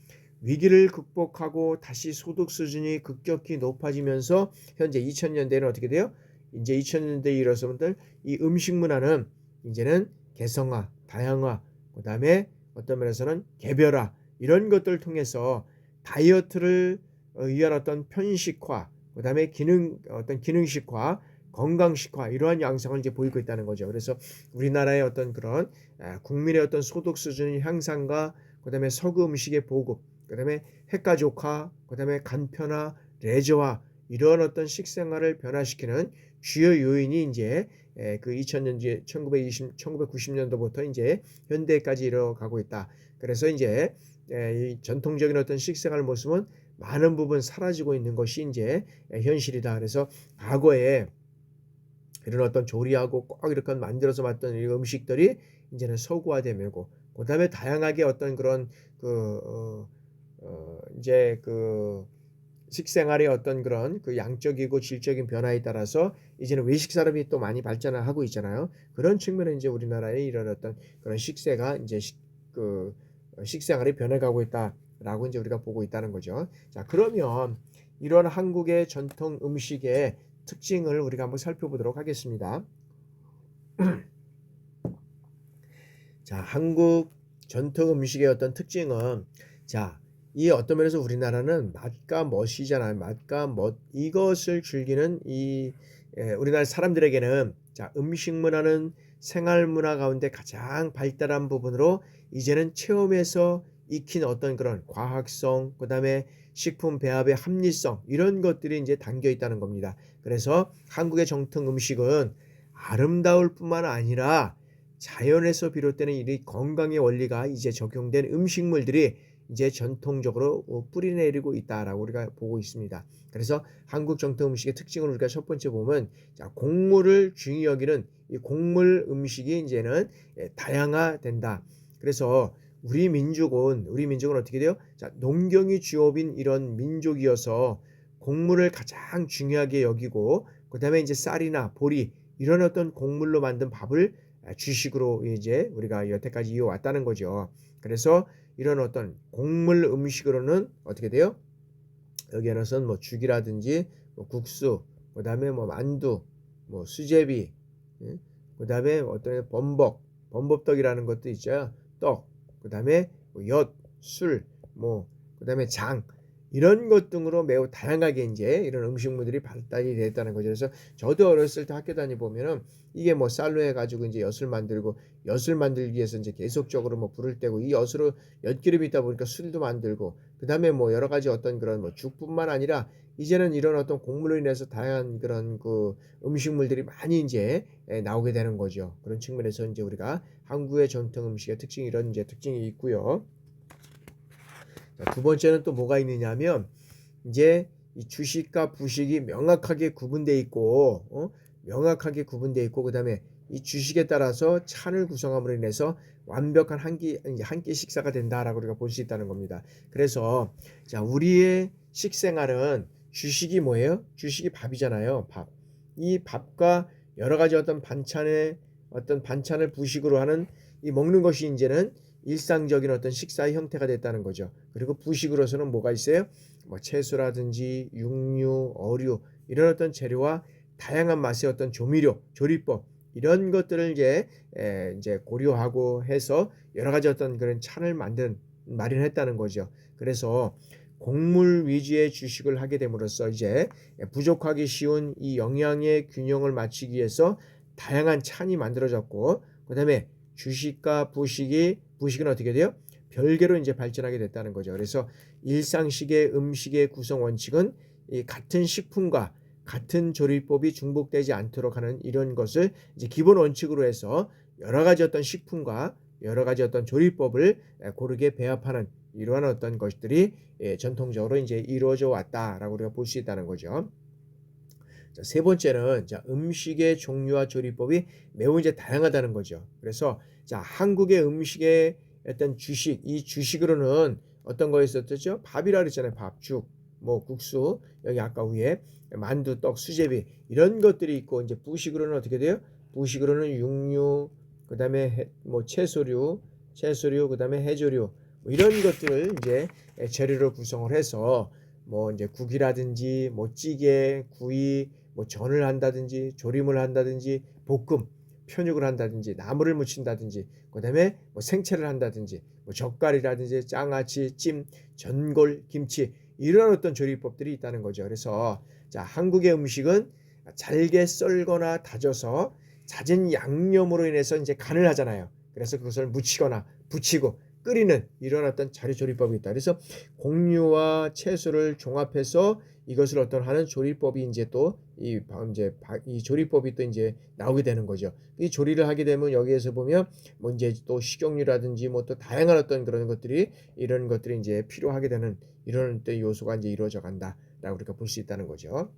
위기를 극복하고 다시 소득 수준이 급격히 높아지면서 현재 2000년대에는 어떻게 돼요? 이제 2000년대에 이르러서부터 이 음식 문화는 이제는 개성화, 다양화, 그다음에 어떤 면에서는 개별화 이런 것들을 통해서 다이어트를 위한 어떤 편식화, 그다음에 어떤 기능식화, 건강식화 이러한 양상을 이제 보이고 있다는 거죠. 그래서 우리나라의 어떤 그런 국민의 어떤 소득 수준 향상과 그다음에 서구 음식의 보급, 그다음에 핵가족화, 그다음에 간편화, 레저화 이런 어떤 식생활을 변화시키는 주요 요인이 이제 그 2000년 뒤에 1990년도부터 이제 현대까지 이뤄가고 있다. 그래서 이제 이 전통적인 어떤 식생활 모습은 많은 부분 사라지고 있는 것이 이제 현실이다. 그래서 과거에 이런 어떤 조리하고 꼭 이렇게 만들어서 봤던 이 음식들이 이제는 서구화되고 그다음에 다양하게 어떤 그런 이제 그 식생활의 어떤 그런 그 양적이고 질적인 변화에 따라서 이제는 외식 산업이 또 많이 발전을 하고 있잖아요. 그런 측면에 이제 우리나라의 이런 어떤 그런 식세가 이제 식생활이 변해가고 있다라고 이제 우리가 보고 있다는 거죠. 자, 그러면 이런 한국의 전통 음식의 특징을 우리가 한번 살펴보도록 하겠습니다. 자, 한국 전통 음식의 어떤 특징은 자, 이 어떤 면에서 우리나라는 맛과 멋이잖아요. 맛과 멋 이것을 즐기는 우리나라 사람들에게는 자, 음식 문화는 생활 문화 가운데 가장 발달한 부분으로 이제는 체험에서 익힌 어떤 그런 과학성, 그다음에 식품 배합의 합리성 이런 것들이 이제 담겨 있다는 겁니다. 그래서 한국의 정통 음식은 아름다울 뿐만 아니라 자연에서 비롯되는 이 건강의 원리가 이제 적용된 음식물들이 이제 전통적으로 뿌리내리고 있다라고 우리가 보고 있습니다. 그래서 한국 전통 음식의 특징을 우리가 첫 번째 보면 자, 곡물을 중히 여기는 이 곡물 음식이 이제는 다양화된다. 그래서 우리 민족은 어떻게 돼요? 자, 농경이 주업인 이런 민족이어서 곡물을 가장 중요하게 여기고 그다음에 이제 쌀이나 보리 이런 어떤 곡물로 만든 밥을 주식으로 이제 우리가 여태까지 이어왔다는 거죠. 그래서 이런 어떤 곡물 음식으로는 어떻게 돼요? 여기에는 뭐 죽이라든지 뭐 국수, 그다음에 뭐 만두, 뭐 수제비, 그다음에 어떤 범벅떡이라는 것도 있죠. 떡, 그다음에 뭐 엿, 술, 뭐 그다음에 장 이런 것 등으로 매우 다양하게 이제 이런 음식물들이 발달이 됐다는 거죠. 그래서 저도 어렸을 때 학교 다니보면은 이게 뭐 쌀로 해가지고 이제 엿을 만들고 엿을 만들기 위해서 이제 계속적으로 뭐 불을 떼고 이 엿으로 엿기름이 있다 보니까 술도 만들고 그다음에 뭐 여러 가지 어떤 그런 뭐 죽뿐만 아니라 이제는 이런 어떤 곡물로 인해서 다양한 그런 그 음식물들이 많이 이제 나오게 되는 거죠. 그런 측면에서 이제 우리가 한국의 전통 음식의 특징 이런 이제 특징이 있고요. 자, 두 번째는 또 뭐가 있느냐면 이제 이 주식과 부식이 명확하게 구분돼 있고 명확하게 구분돼 있고 그다음에 이 주식에 따라서 찬을 구성함으로 인해서 완벽한 한 끼 식사가 된다라고 우리가 볼 수 있다는 겁니다. 그래서 자, 우리의 식생활은 주식이 뭐예요? 주식이 밥이잖아요. 밥. 이 밥과 여러 가지 어떤 반찬을 부식으로 하는 이 먹는 것이 이제는 일상적인 어떤 식사의 형태가 됐다는 거죠. 그리고 부식으로서는 뭐가 있어요? 뭐 채소라든지 육류, 어류 이런 어떤 재료와 다양한 맛의 어떤 조미료, 조리법 이런 것들을 이제 고려하고 해서 여러 가지 어떤 그런 찬을 마련했다는 거죠. 그래서 곡물 위주의 주식을 하게 됨으로써 이제 부족하기 쉬운 이 영양의 균형을 맞추기 위해서 다양한 찬이 만들어졌고 그다음에 주식과 부식은 어떻게 돼요? 별개로 이제 발전하게 됐다는 거죠. 그래서 일상식의 음식의 구성 원칙은 이 같은 식품과 같은 조리법이 중복되지 않도록 하는 이런 것을 이제 기본 원칙으로 해서 여러 가지 어떤 식품과 여러 가지 어떤 조리법을 고르게 배합하는 이러한 어떤 것들이 전통적으로 이제 이루어져 왔다라고 우리가 볼 수 있다는 거죠. 자, 세 번째는 자, 음식의 종류와 조리법이 매우 이제 다양하다는 거죠. 그래서 자, 한국의 음식의 어떤 이 주식으로는 어떤 거 있었죠? 밥이라 그랬잖아요. 밥, 죽, 뭐 국수, 여기 아까 위에 만두, 떡, 수제비 이런 것들이 있고 이제 부식으로는 어떻게 돼요? 부식으로는 육류, 그다음에 뭐 채소류, 그다음에 해조류, 뭐 이런 것들을 이제 재료로 구성을 해서 뭐 이제 국이라든지 뭐 찌개, 구이, 뭐 전을 한다든지 조림을 한다든지 볶음, 편육을 한다든지 나물을 무친다든지 그다음에 뭐 생채를 한다든지 뭐 젓갈이라든지 장아찌, 찜, 전골, 김치 이런 어떤 조리법들이 있다는 거죠. 그래서 자, 한국의 음식은 잘게 썰거나 다져서 잦은 양념으로 인해서 이제 간을 하잖아요. 그래서 그것을 무치거나 부치고 끓이는 이런 어떤 자료조리법이 있다. 그래서 곡류와 채소를 종합해서 이것을 어떤 하는 조리법이 이제 또 이 조리법이 또 이제 나오게 되는 거죠. 이 조리를 하게 되면 여기에서 보면 뭐 이제 또 식용유라든지 뭐 또 다양한 어떤 그런 것들이 이런 것들이 이제 필요하게 되는 이런 또 요소가 이제 이루어져 간다라고 우리가 볼 수 있다는 거죠.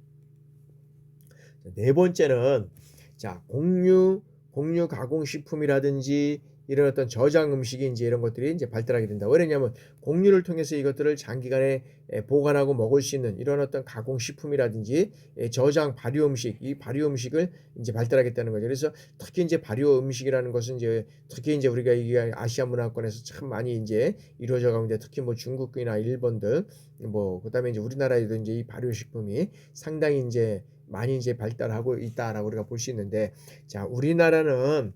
네 번째는 자, 곡류 가공식품이라든지 이런 어떤 저장 음식이 이제 이런 것들이 이제 발달하게 된다. 왜냐하면 곡류를 통해서 이것들을 장기간에 보관하고 먹을 수 있는 이런 어떤 가공식품이라든지 저장 발효 음식, 이 발효 음식을 이제 발달하겠다는 거죠. 그래서 특히 이제 발효 음식이라는 것은 이제 특히 이제 우리가 이게 아시아 문화권에서 참 많이 이제 이루어져 가고 있는데 특히 뭐 중국이나 일본 등 뭐 그다음에 이제 우리나라에도 이제 이 발효 식품이 상당히 이제 많이 이제 발달하고 있다라고 우리가 볼 수 있는데 자, 우리나라는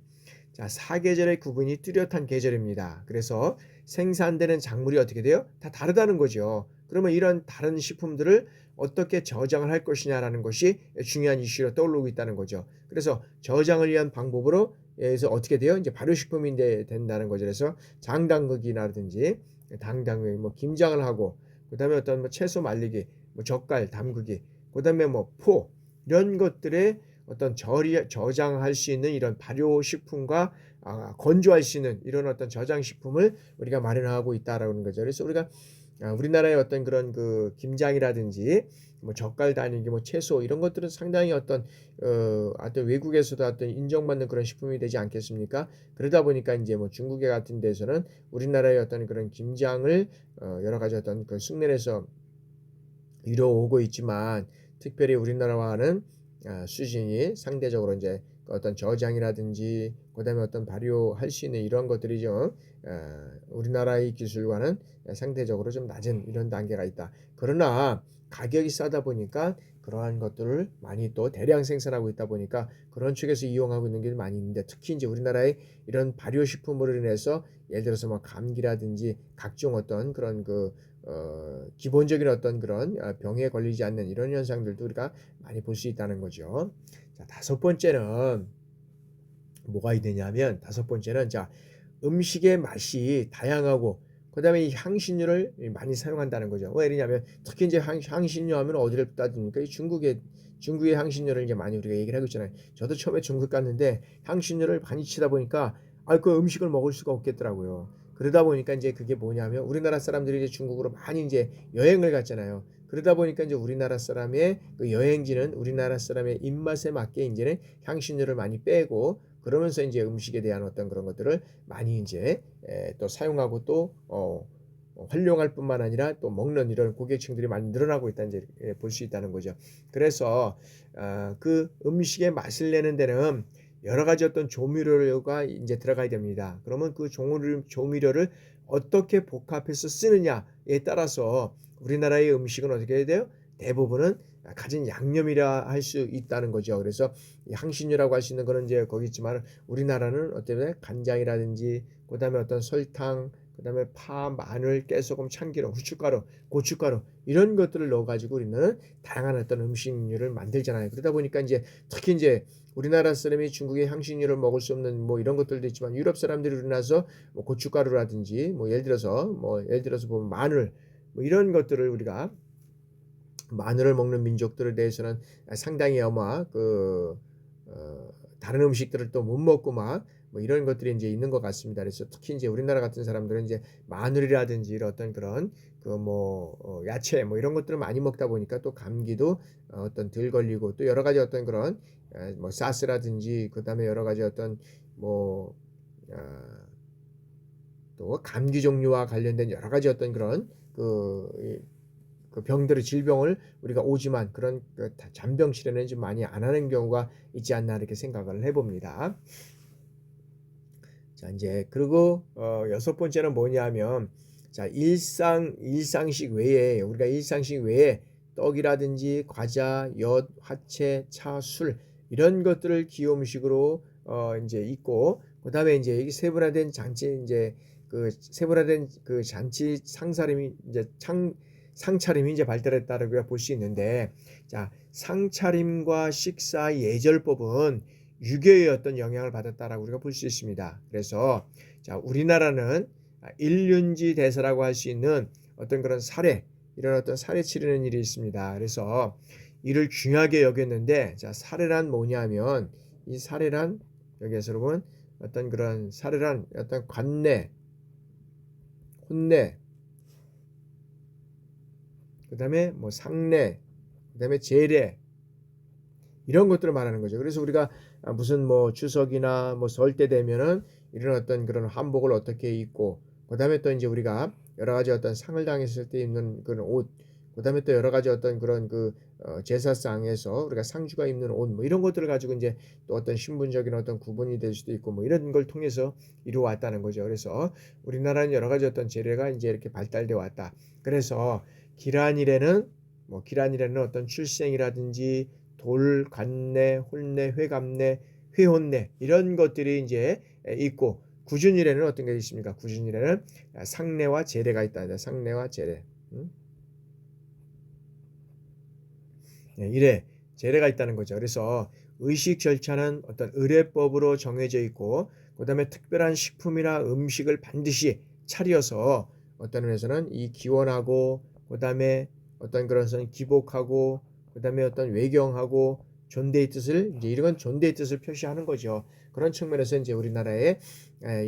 자, 사계절의 구분이 뚜렷한 계절입니다. 그래서 생산되는 작물이 어떻게 돼요? 다 다르다는 거죠. 그러면 이런 다른 식품들을 어떻게 저장을 할 것이냐라는 것이 중요한 이슈로 떠오르고 있다는 거죠. 그래서 저장을 위한 방법으로 그래서 어떻게 돼요? 이제 발효식품이 된다는 거죠. 그래서 장담그기라든지 당당하게 뭐 김장을 하고 그다음에 어떤 뭐 채소 말리기, 뭐 젓갈 담그기, 그다음에 뭐 포 이런 것들의 어떤 저장할 수 있는 이런 발효식품과 건조할 수 있는 이런 어떤 저장식품을 우리가 마련하고 있다라는 거죠. 그래서 우리가 우리나라의 어떤 그런 그 김장이라든지 뭐 젓갈 다니기 뭐 채소 이런 것들은 상당히 어떤 외국에서도 어떤 인정받는 그런 식품이 되지 않겠습니까? 그러다 보니까 이제 뭐 중국에 같은 데서는 우리나라의 어떤 그런 김장을 여러 가지 어떤 그 숙련해서 이뤄오고 있지만 특별히 우리나라와는 수준이 상대적으로 이제 어떤 저장이라든지 그다음에 어떤 발효할 수 있는 이런 것들이 좀 우리나라의 기술과는 상대적으로 좀 낮은 이런 단계가 있다. 그러나 가격이 싸다 보니까 그러한 것들을 많이 또 대량 생산하고 있다 보니까 그런 쪽에서 이용하고 있는 게 많이 있는데 특히 이제 우리나라의 이런 발효식품으로 인해서 예를 들어서 뭐 감기라든지 각종 어떤 그런 기본적인 어떤 그런 병에 걸리지 않는 이런 현상들도 우리가 많이 볼 수 있다는 거죠. 자, 다섯 번째는 뭐가 있느냐면 다섯 번째는 자, 음식의 맛이 다양하고 그다음에 이 향신료를 많이 사용한다는 거죠. 왜 이러냐면 특히 이제 향신료 하면 어디를 따집니까? 이 중국의 향신료를 이제 많이 우리가 얘기를 하고 있잖아요. 저도 처음에 중국 갔는데 향신료를 많이 치다 보니까 그 음식을 먹을 수가 없겠더라고요. 그러다 보니까 이제 그게 뭐냐면 우리나라 사람들이 이제 중국으로 많이 이제 여행을 갔잖아요. 그러다 보니까 이제 우리나라 사람의 그 여행지는 우리나라 사람의 입맛에 맞게 이제는 향신료를 많이 빼고 그러면서 이제 음식에 대한 어떤 그런 것들을 많이 이제 또 사용하고 또 활용할 뿐만 아니라 또 먹는 이런 고객층들이 많이 늘어나고 있다 이제 볼 수 있다는 거죠. 그래서 그 음식의 맛을 내는 데는 여러 가지 어떤 조미료가 이제 들어가야 됩니다. 그러면 그 조미료를 어떻게 복합해서 쓰느냐에 따라서 우리나라의 음식은 어떻게 해야 돼요? 대부분은 가진 양념이라 할 수 있다는 거죠. 그래서 향신료라고 할 수 있는 거는 이제 거기 있지만 우리나라는 어때요? 간장이라든지 그다음에 어떤 설탕, 그다음에 파, 마늘, 깨소금, 참기름, 후춧가루, 고춧가루 이런 것들을 넣어가지고 우리는 다양한 어떤 음식류를 만들잖아요. 그러다 보니까 이제 특히 이제 우리나라 사람이 중국의 향신료를 먹을 수 없는 뭐 이런 것들도 있지만 유럽 사람들이 우리나라서 뭐 고춧가루라든지 뭐 예를 들어서 보면 마늘 뭐 이런 것들을 우리가 마늘을 먹는 민족들에 대해서는 상당히 아마 다른 음식들을 또 못 먹고 막 뭐 이런 것들이 이제 있는 것 같습니다. 그래서 특히 이제 우리나라 같은 사람들은 이제 마늘이라든지 이런 어떤 그런 야채 뭐 이런 것들을 많이 먹다 보니까 또 감기도 어떤 덜 걸리고 또 여러 가지 어떤 그런 뭐 사스라든지 그다음에 여러 가지 어떤 뭐 어, 또 감기 종류와 관련된 여러 가지 어떤 그런 그 병들의 질병을 우리가 오지만 그런 잔병 치료는 좀 많이 안 하는 경우가 있지 않나 이렇게 생각을 해봅니다. 자, 이제 그리고 여섯 번째는 뭐냐면 자, 일상식 외에 우리가 일상식 외에 떡이라든지 과자, 엿, 화채, 차, 술 이런 것들을 기호 음식으로 이제 있고 그다음에 이제 이 세분화된 잔치 이제 그 세분화된 그 잔치 상차림이 이제 상차림이 이제 발달했다라고 우리가 볼 수 있는데 자, 상차림과 식사 예절법은 유교의 어떤 영향을 받았다라고 우리가 볼 수 있습니다. 그래서 자, 우리나라는 일륜지 대사라고 할 수 있는 어떤 그런 사례 이런 어떤 사례 치르는 일이 있습니다. 그래서 이를 중요하게 여겼는데 자, 사례란 뭐냐면 이 사례란 여기에서 여러분 어떤 그런 사례란 어떤 관례, 혼례, 그다음에 뭐 상례, 그다음에 제례 이런 것들을 말하는 거죠. 그래서 우리가 무슨 뭐 추석이나 뭐 설 때 되면은 이런 어떤 그런 한복을 어떻게 입고 그다음에 또 이제 우리가 여러 가지 어떤 상을 당했을 때 입는 그런 옷 그다음에 또 여러 가지 어떤 그런 그 제사상에서 우리가 상주가 입는 옷 뭐 이런 것들을 가지고 이제 또 어떤 신분적인 어떤 구분이 될 수도 있고 뭐 이런 걸 통해서 이루어왔다는 거죠. 그래서 우리나라는 여러 가지 어떤 제례가 이제 이렇게 발달돼 왔다. 그래서 기란일에는 어떤 출생이라든지 돌, 관내, 혼내, 회갑내, 회혼내 이런 것들이 이제 있고 구준일에는 어떤 게 있습니까? 구준일에는 상례와 제례가 있다. 상례와 제례. 이래 제례가 있다는 거죠. 그래서 의식 절차는 어떤 의례법으로 정해져 있고 그다음에 특별한 식품이나 음식을 반드시 차려서 어떤 면에서는 이 기원하고 그다음에 어떤 그런 기복하고 그다음에 어떤 외경하고 존대의 뜻을 이제 이런 존대의 뜻을 표시하는 거죠. 그런 측면에서 이제 우리나라에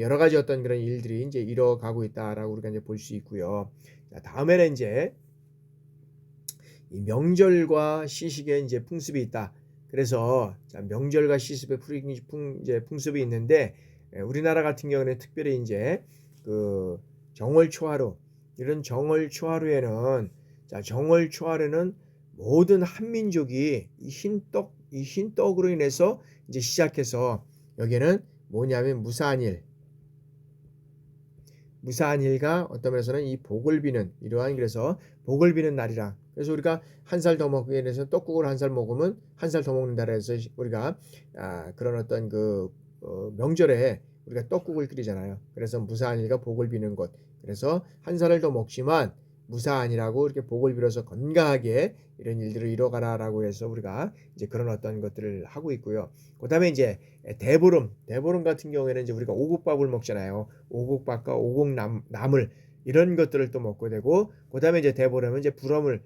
여러 가지 어떤 그런 일들이 이제 이뤄가고 있다라고 우리가 이제 볼 수 있고요. 자, 다음에는 이제 이 명절과 시식에 이제 풍습이 있다. 그래서 자, 명절과 시습의 풍습이 있는데 우리나라 같은 경우는 특별히 이제 그 정월 초하루 이런 정월 초하루에는 자, 정월 초하루는 모든 한민족이 이 흰떡으로 인해서 이제 시작해서 여기에는 뭐냐면 무사한일과 어떤 면에서는 이 복을 비는 이러한 그래서 복을 비는 날이라. 그래서 우리가 한 살 더 먹기 위해서 떡국을 한 살 먹으면 한 살 더 먹는다 해서 우리가 그런 어떤 명절에 우리가 떡국을 끓이잖아요. 그래서 무사한일과 복을 비는 것. 그래서 한 살을 더 먹지만 무사한이라고 이렇게 복을 빌어서 건강하게 이런 일들을 이뤄가라라고 해서 우리가 이제 그런 어떤 것들을 하고 있고요. 그다음에 이제 대보름 같은 경우에는 이제 우리가 오곡밥을 먹잖아요. 오곡밥과 오곡나물 이런 것들을 또 먹고 되고 그다음에 이제 대보름은 이제 부럼을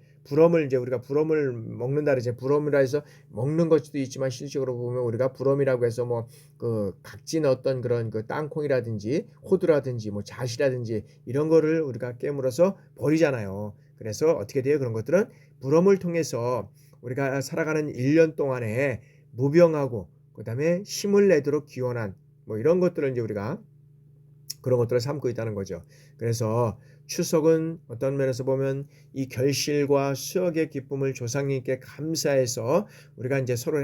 이제 우리가 부럼을 먹는다 그러죠. 부럼이라 해서 먹는 것 수도 있지만 실질적으로 보면 우리가 부럼이라고 해서 뭐 그 각진 어떤 그런 그 땅콩이라든지 호두라든지 뭐 잣이라든지 이런 거를 우리가 깨물어서 버리잖아요. 그래서 어떻게 돼요? 그런 것들은 부럼을 통해서 우리가 살아가는 1년 동안에 무병하고 그다음에 힘을 내도록 기원한 뭐 이런 것들을 이제 우리가 그런 것들을 삼고 있다는 거죠. 그래서 추석은 어떤 면에서 보면 이 결실과 수확의 기쁨을 조상님께 감사해서 우리가 이제 서로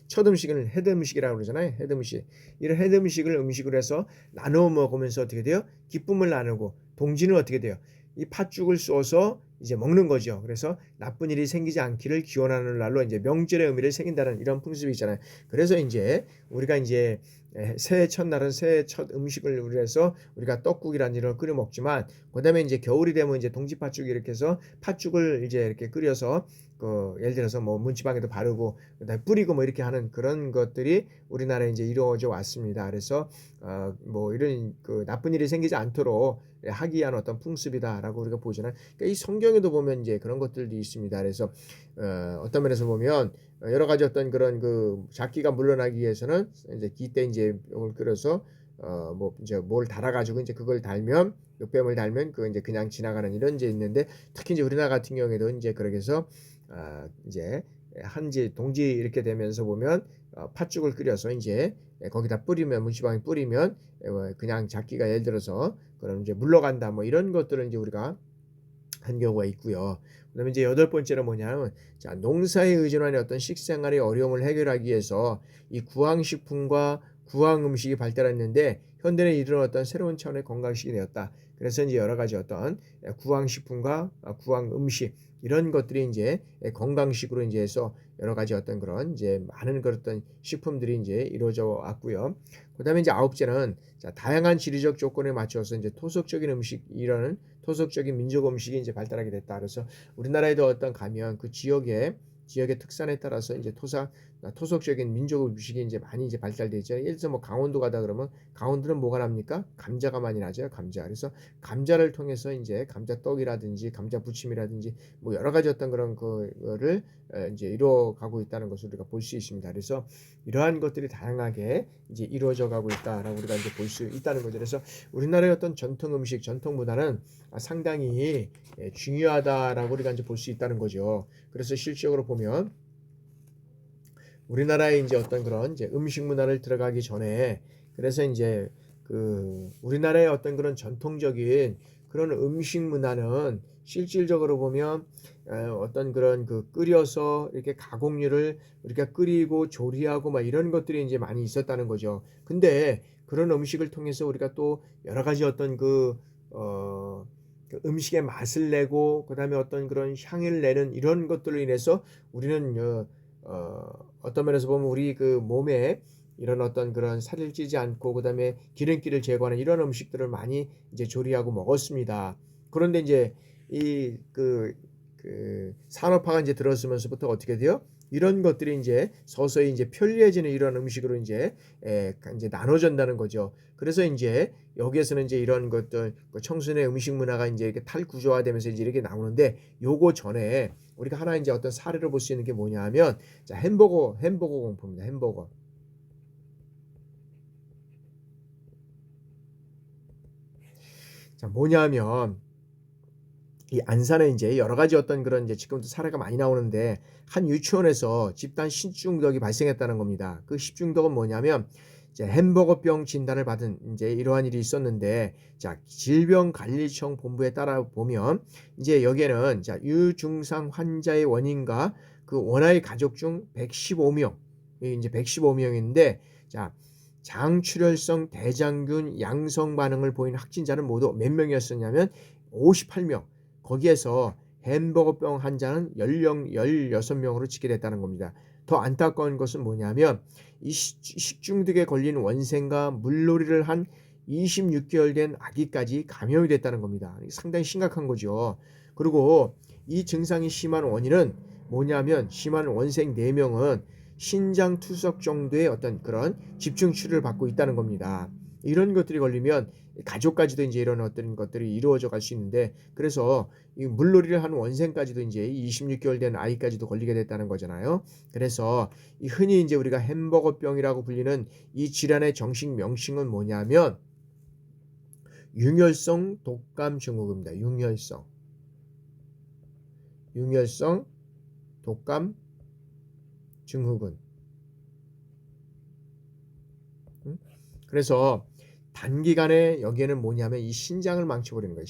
첫 음식을 헤드 음식이라고 그러잖아요. 헤드 음식. 이런 헤드 음식을 음식으로 해서 나누어 먹으면서 어떻게 돼요? 기쁨을 나누고 동지는 어떻게 돼요? 이 팥죽을 쏘서 이제 먹는 거죠. 그래서 나쁜 일이 생기지 않기를 기원하는 날로 이제 명절의 의미를 새긴다는 이런 풍습이 있잖아요. 그래서 이제 우리가 이제 새해 첫날은 새해 첫 음식을 위해서 우리가 떡국이라는 이런 걸 끓여 먹지만 그다음에 이제 겨울이 되면 이제 동지팥죽 이렇게 해서 팥죽을 이제 이렇게 끓여서 예를 들어서 뭐 문지방에도 바르고 그다음에 뿌리고 뭐 이렇게 하는 그런 것들이 우리나라에 이제 이루어져 왔습니다. 그래서 뭐 이런 그 나쁜 일이 생기지 않도록 하기 위한 어떤 풍습이다라고 우리가 보잖아요. 그러니까 이 성경에도 보면 이제 그런 것들도 있습니다. 그래서 어떤 면에서 보면 여러 가지 어떤 그런 그 잡기가 물러나기 위해서는 이제 기때 이제 을 끓여서 뭐 이제 뭘 달아가지고 이제 그걸 달면 뼈을 달면 그 이제 그냥 지나가는 이런 게 있는데 특히 이제 우리나라 같은 경우에도 이제 그렇게 해서 이제 한지 동지 이렇게 되면서 보면 팥죽을 끓여서 이제 거기다 뿌리면 문지방에 뿌리면 그냥 잡기가 예를 들어서 그럼 이제 물러간다 뭐 이런 것들을 이제 우리가 한 경우가 있고요. 그다음에 이제 여덟 번째는 뭐냐면 자, 농사에 의존하는 어떤 식생활의 어려움을 해결하기 위해서 이 구황식품과 구황 음식이 발달했는데 현대는 이런 어떤 새로운 차원의 건강식이 되었다. 그래서 이제 여러 가지 어떤 구황식품과 구황음식 이런 것들이 이제 건강식으로 이제 해서 여러 가지 어떤 그런 이제 많은 그런 어떤 식품들이 이제 이루어져 왔고요. 그다음에 이제 아홉째는 자, 다양한 지리적 조건에 맞춰서 이제 토속적인 음식 이런 토속적인 민족 음식이 이제 발달하게 됐다. 그래서 우리나라에도 어떤 가면 그 지역의 특산에 따라서 이제 토속적인 민족 음식이 이제 많이 이제 발달돼 있죠. 예를 들어서 뭐 강원도 가다 그러면 강원도는 뭐가 납니까? 감자가 많이 나죠. 감자. 그래서 감자를 통해서 이제 감자떡이라든지 감자 부침이라든지 뭐 여러 가지 어떤 그런 거를 이제 이루어 가고 있다는 것을 우리가 볼 수 있습니다. 그래서 이러한 것들이 다양하게 이제 이루어져 가고 있다라고 우리가 이제 볼 수 있다는 거죠. 그래서 우리나라의 어떤 전통 음식, 전통 문화는 상당히 중요하다라고 우리가 이제 볼 수 있다는 거죠. 그래서 실질적으로 보면 우리나라에 이제 어떤 그런 이제 음식 문화를 들어가기 전에 그래서 이제 그 우리나라의 어떤 그런 전통적인 그런 음식 문화는 실질적으로 보면 어떤 그런 그 끓여서 이렇게 가공류를 우리가 끓이고 조리하고 막 이런 것들이 이제 많이 있었다는 거죠. 근데 그런 음식을 통해서 우리가 또 여러 가지 어떤 그 음식의 맛을 내고 그다음에 어떤 그런 향을 내는 이런 것들로 인해서 우리는 어떤 면에서 보면 우리 그 몸에 이런 어떤 그런 살을 찌지 않고 그다음에 기름기를 제거하는 이런 음식들을 많이 이제 조리하고 먹었습니다. 그런데 이제 그 산업화가 이제 들어서면서부터 어떻게 돼요? 이런 것들이 이제 서서히 이제 편리해지는 이런 음식으로 이제 나눠진다는 거죠. 그래서 이제 여기에서는 이제 이런 것들 청순의 음식 문화가 이제 이렇게 탈구조화되면서 이제 이렇게 나오는데 요거 전에 우리가 하나 이제 어떤 사례를 볼 수 있는 게 뭐냐면 자 햄버거 공품입니다. 햄버거. 자 뭐냐면 이 안산에 이제 여러 가지 어떤 그런 이제 지금도 사례가 많이 나오는데 한 유치원에서 집단 식중독이 발생했다는 겁니다. 그 식중독은 뭐냐면 이제 햄버거병 진단을 받은 이제 이러한 일이 있었는데 자 질병관리청 본부에 따라 보면 이제 여기에는 자 유증상 환자의 원인과 그 원아의 가족 중 115명 이제 115명인데 자 장출혈성 대장균 양성 반응을 보인 확진자는 모두 몇 명이었었냐면 58명. 거기에서 햄버거병 환자는 연령 16명으로 집계됐다는 겁니다. 더 안타까운 것은 뭐냐면 이 식중독에 걸린 원생과 물놀이를 한 26개월 된 아기까지 감염이 됐다는 겁니다. 상당히 심각한 거죠. 그리고 이 증상이 심한 원인은 뭐냐면 심한 원생 4명은 신장 투석 정도의 어떤 그런 집중 치료를 받고 있다는 겁니다. 이런 것들이 걸리면 가족까지도 이제 이런 어떤 것들이 이루어져 갈 수 있는데 그래서 이 물놀이를 한 원생까지도 이제 26개월 된 아이까지도 걸리게 됐다는 거잖아요. 그래서 이 흔히 이제 우리가 햄버거병이라고 불리는 이 질환의 정식 명칭은 뭐냐면 융혈성 독감 증후군입니다. 융혈성 독감 증후군. 그래서 단기간에 여기에는 뭐냐면 이 신장을 망쳐버리는 거예요.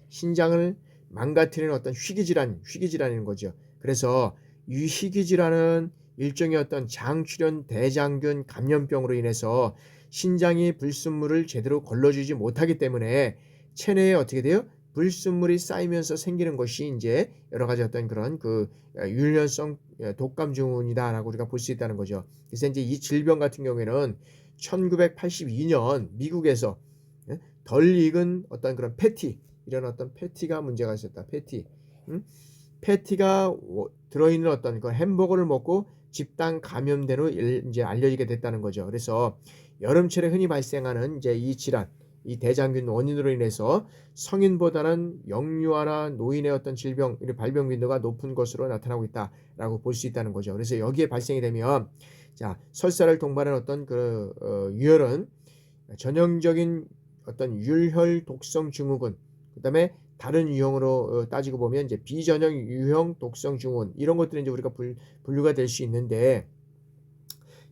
신장을 망가뜨리는 어떤 희귀질환인 거죠. 그래서 이 희귀질환은 일종의 어떤 장출현 대장균 감염병으로 인해서 신장이 불순물을 제대로 걸러주지 못하기 때문에 체내에 어떻게 돼요? 불순물이 쌓이면서 생기는 것이 이제 여러 가지 어떤 그런 그 유연성 독감 증후군이다라고 우리가 볼 수 있다는 거죠. 그래서 이제 이 질병 같은 경우에는 1982년 미국에서 덜 익은 어떤 그런 이런 어떤 패티가 문제가 있었다. 패티가 들어있는 어떤 그 햄버거를 먹고 집단 감염대로 이제 알려지게 됐다는 거죠. 그래서 여름철에 흔히 발생하는 이제 이 질환, 이 대장균 원인으로 인해서 성인보다는 영유아나 노인의 어떤 질병, 발병 빈도가 높은 것으로 나타나고 있다라고 볼 수 있다는 거죠. 그래서 여기에 발생이 되면 자 설사를 동반하는 어떤 유혈은 전형적인 어떤 율혈 독성 증후군, 그다음에 다른 유형으로 따지고 보면 이제 비전형 유형 독성 증후군 이런 것들이 이제 우리가 분류가 될 수 있는데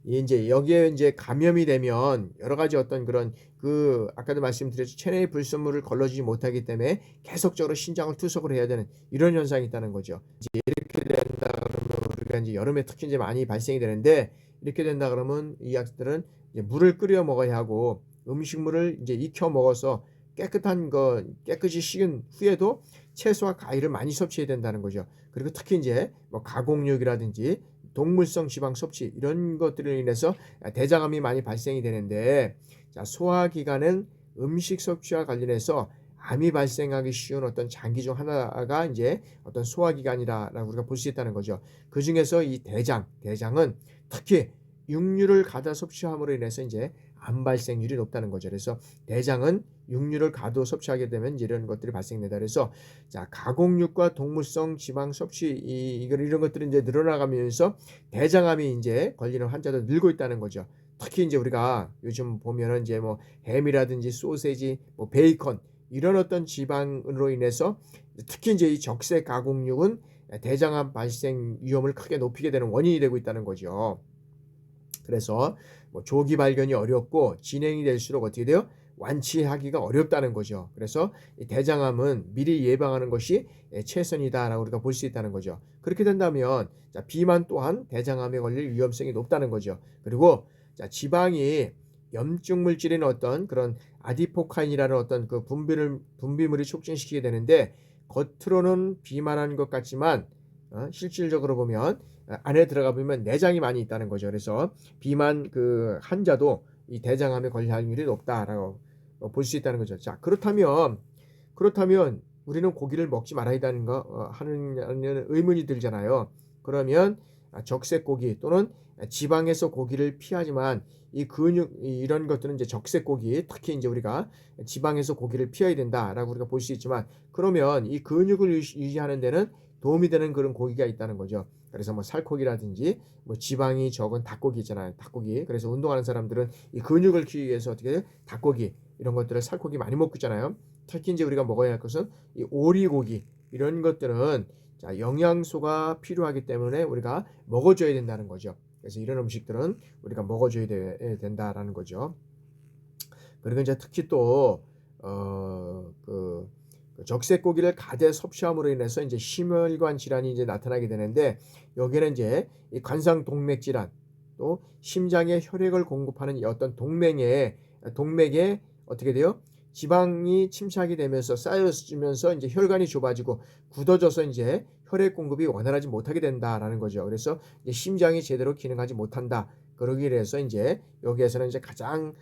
이제 여기에 이제 감염이 되면 여러 가지 어떤 그런 그 아까도 말씀드렸죠 체내의 불순물을 걸러주지 못하기 때문에 계속적으로 신장을 투석을 해야 되는 이런 현상이 있다는 거죠. 이제 이렇게 된다 그러면 우리가 이제 여름에 특히 이제 많이 발생이 되는데 이렇게 된다 그러면 이 약들은 이제 물을 끓여 먹어야 하고 음식물을 이제 익혀 먹어서 깨끗한 거 깨끗이 식은 후에도 채소와 과일을 많이 섭취해야 된다는 거죠. 그리고 특히 이제 뭐 가공육이라든지 동물성 지방 섭취 이런 것들로 인해서 대장암이 많이 발생이 되는데, 자, 소화기관은 음식 섭취와 관련해서 암이 발생하기 쉬운 어떤 장기 중 하나가 이제 어떤 소화기관이라고 우리가 볼 수 있다는 거죠. 그 중에서 이 대장은 특히 육류를 과다 섭취함으로 인해서 이제 암 발생률이 높다는 거죠. 그래서 대장은 육류를 과도 섭취하게 되면 이런 것들이 발생된다. 그래서 자, 가공육과 동물성 지방 섭취 이런 것들이 이제 늘어나가면서 대장암이 이제 걸리는 환자도 늘고 있다는 거죠. 특히 이제 우리가 요즘 보면은 이제 뭐 햄이라든지 소세지, 뭐 베이컨 이런 어떤 지방으로 인해서 특히 이제 이 적색 가공육은 대장암 발생 위험을 크게 높이게 되는 원인이 되고 있다는 거죠. 그래서 뭐 조기 발견이 어렵고 진행이 될수록 어떻게 돼요? 완치하기가 어렵다는 거죠. 그래서 이 대장암은 미리 예방하는 것이 최선이다라고 우리가 볼 수 있다는 거죠. 그렇게 된다면 자, 비만 또한 대장암에 걸릴 위험성이 높다는 거죠. 그리고 자, 지방이 염증 물질인 어떤 그런 아디포카인이라는 어떤 그 분비물이 촉진시키게 되는데, 겉으로는 비만한 것 같지만 실질적으로 보면 안에 들어가 보면 내장이 많이 있다는 거죠. 그래서 비만 그 환자도 이 대장암에 걸릴 확률이 높다라고 볼 수 있다는 거죠. 자, 그렇다면 우리는 고기를 먹지 말아야 되는가 하는 의문이 들잖아요. 그러면 적색 고기 또는 지방에서 고기를 피하지만 이 근육 이런 것들은 이제 적색 고기, 특히 이제 우리가 지방에서 고기를 피해야 된다라고 우리가 볼 수 있지만, 그러면 이 근육을 유지하는 데는 도움이 되는 그런 고기가 있다는 거죠. 그래서 뭐 살코기라든지 뭐 지방이 적은 닭고기 있잖아요. 닭고기. 그래서 운동하는 사람들은 이 근육을 키우기 위해서 어떻게 해요? 닭고기 이런 것들을 살코기 많이 먹고 있잖아요. 특히 이제 우리가 먹어야 할 것은 이 오리고기 이런 것들은 자, 영양소가 필요하기 때문에 우리가 먹어줘야 된다는 거죠. 그래서 이런 음식들은 우리가 먹어줘야 된다라는 거죠. 그리고 이제 특히 또 그 적색 고기를 가대 섭취함으로 인해서 이제 심혈관 질환이 이제 나타나게 되는데, 여기는 이제 이 관상 동맥 질환 또 심장에 혈액을 공급하는 어떤 동맥에 어떻게 돼요? 지방이 침착이 되면서 쌓여지면서 이제 혈관이 좁아지고 굳어져서 이제 혈액 공급이 원활하지 못하게 된다라는 거죠. 그래서 이제 심장이 제대로 기능하지 못한다. 그러기 위해서 이제 여기에서는 이제 가장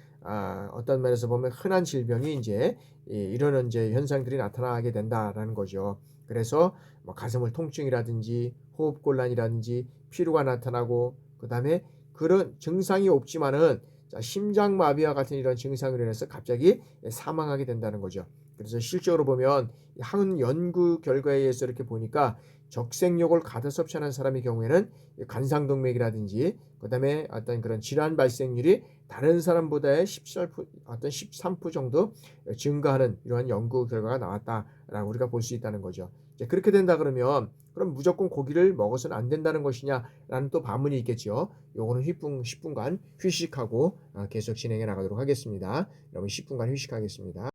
어떤 면에서 보면 흔한 질병이 이제 이런 이제 현상들이 나타나게 된다라는 거죠. 그래서 뭐 가슴을 통증이라든지 호흡곤란이라든지 피로가 나타나고, 그다음에 그런 증상이 없지만은 자, 심장마비와 같은 이런 증상으로 인해서 갑자기 사망하게 된다는 거죠. 그래서 실적으로 보면 한 연구 결과에 의해서 이렇게 보니까 적색욕을 가득 섭취하는 사람의 경우에는 관상동맥이라든지 그다음에 어떤 그런 질환 발생률이 다른 사람보다의 13% 정도 증가하는 이러한 연구 결과가 나왔다라고 우리가 볼 수 있다는 거죠. 이제 그렇게 된다 그러면 그럼 무조건 고기를 먹어서는 안 된다는 것이냐라는 또 반문이 있겠죠. 요거는 10분간 휴식하고 계속 진행해 나가도록 하겠습니다. 여러분 10분간 휴식하겠습니다.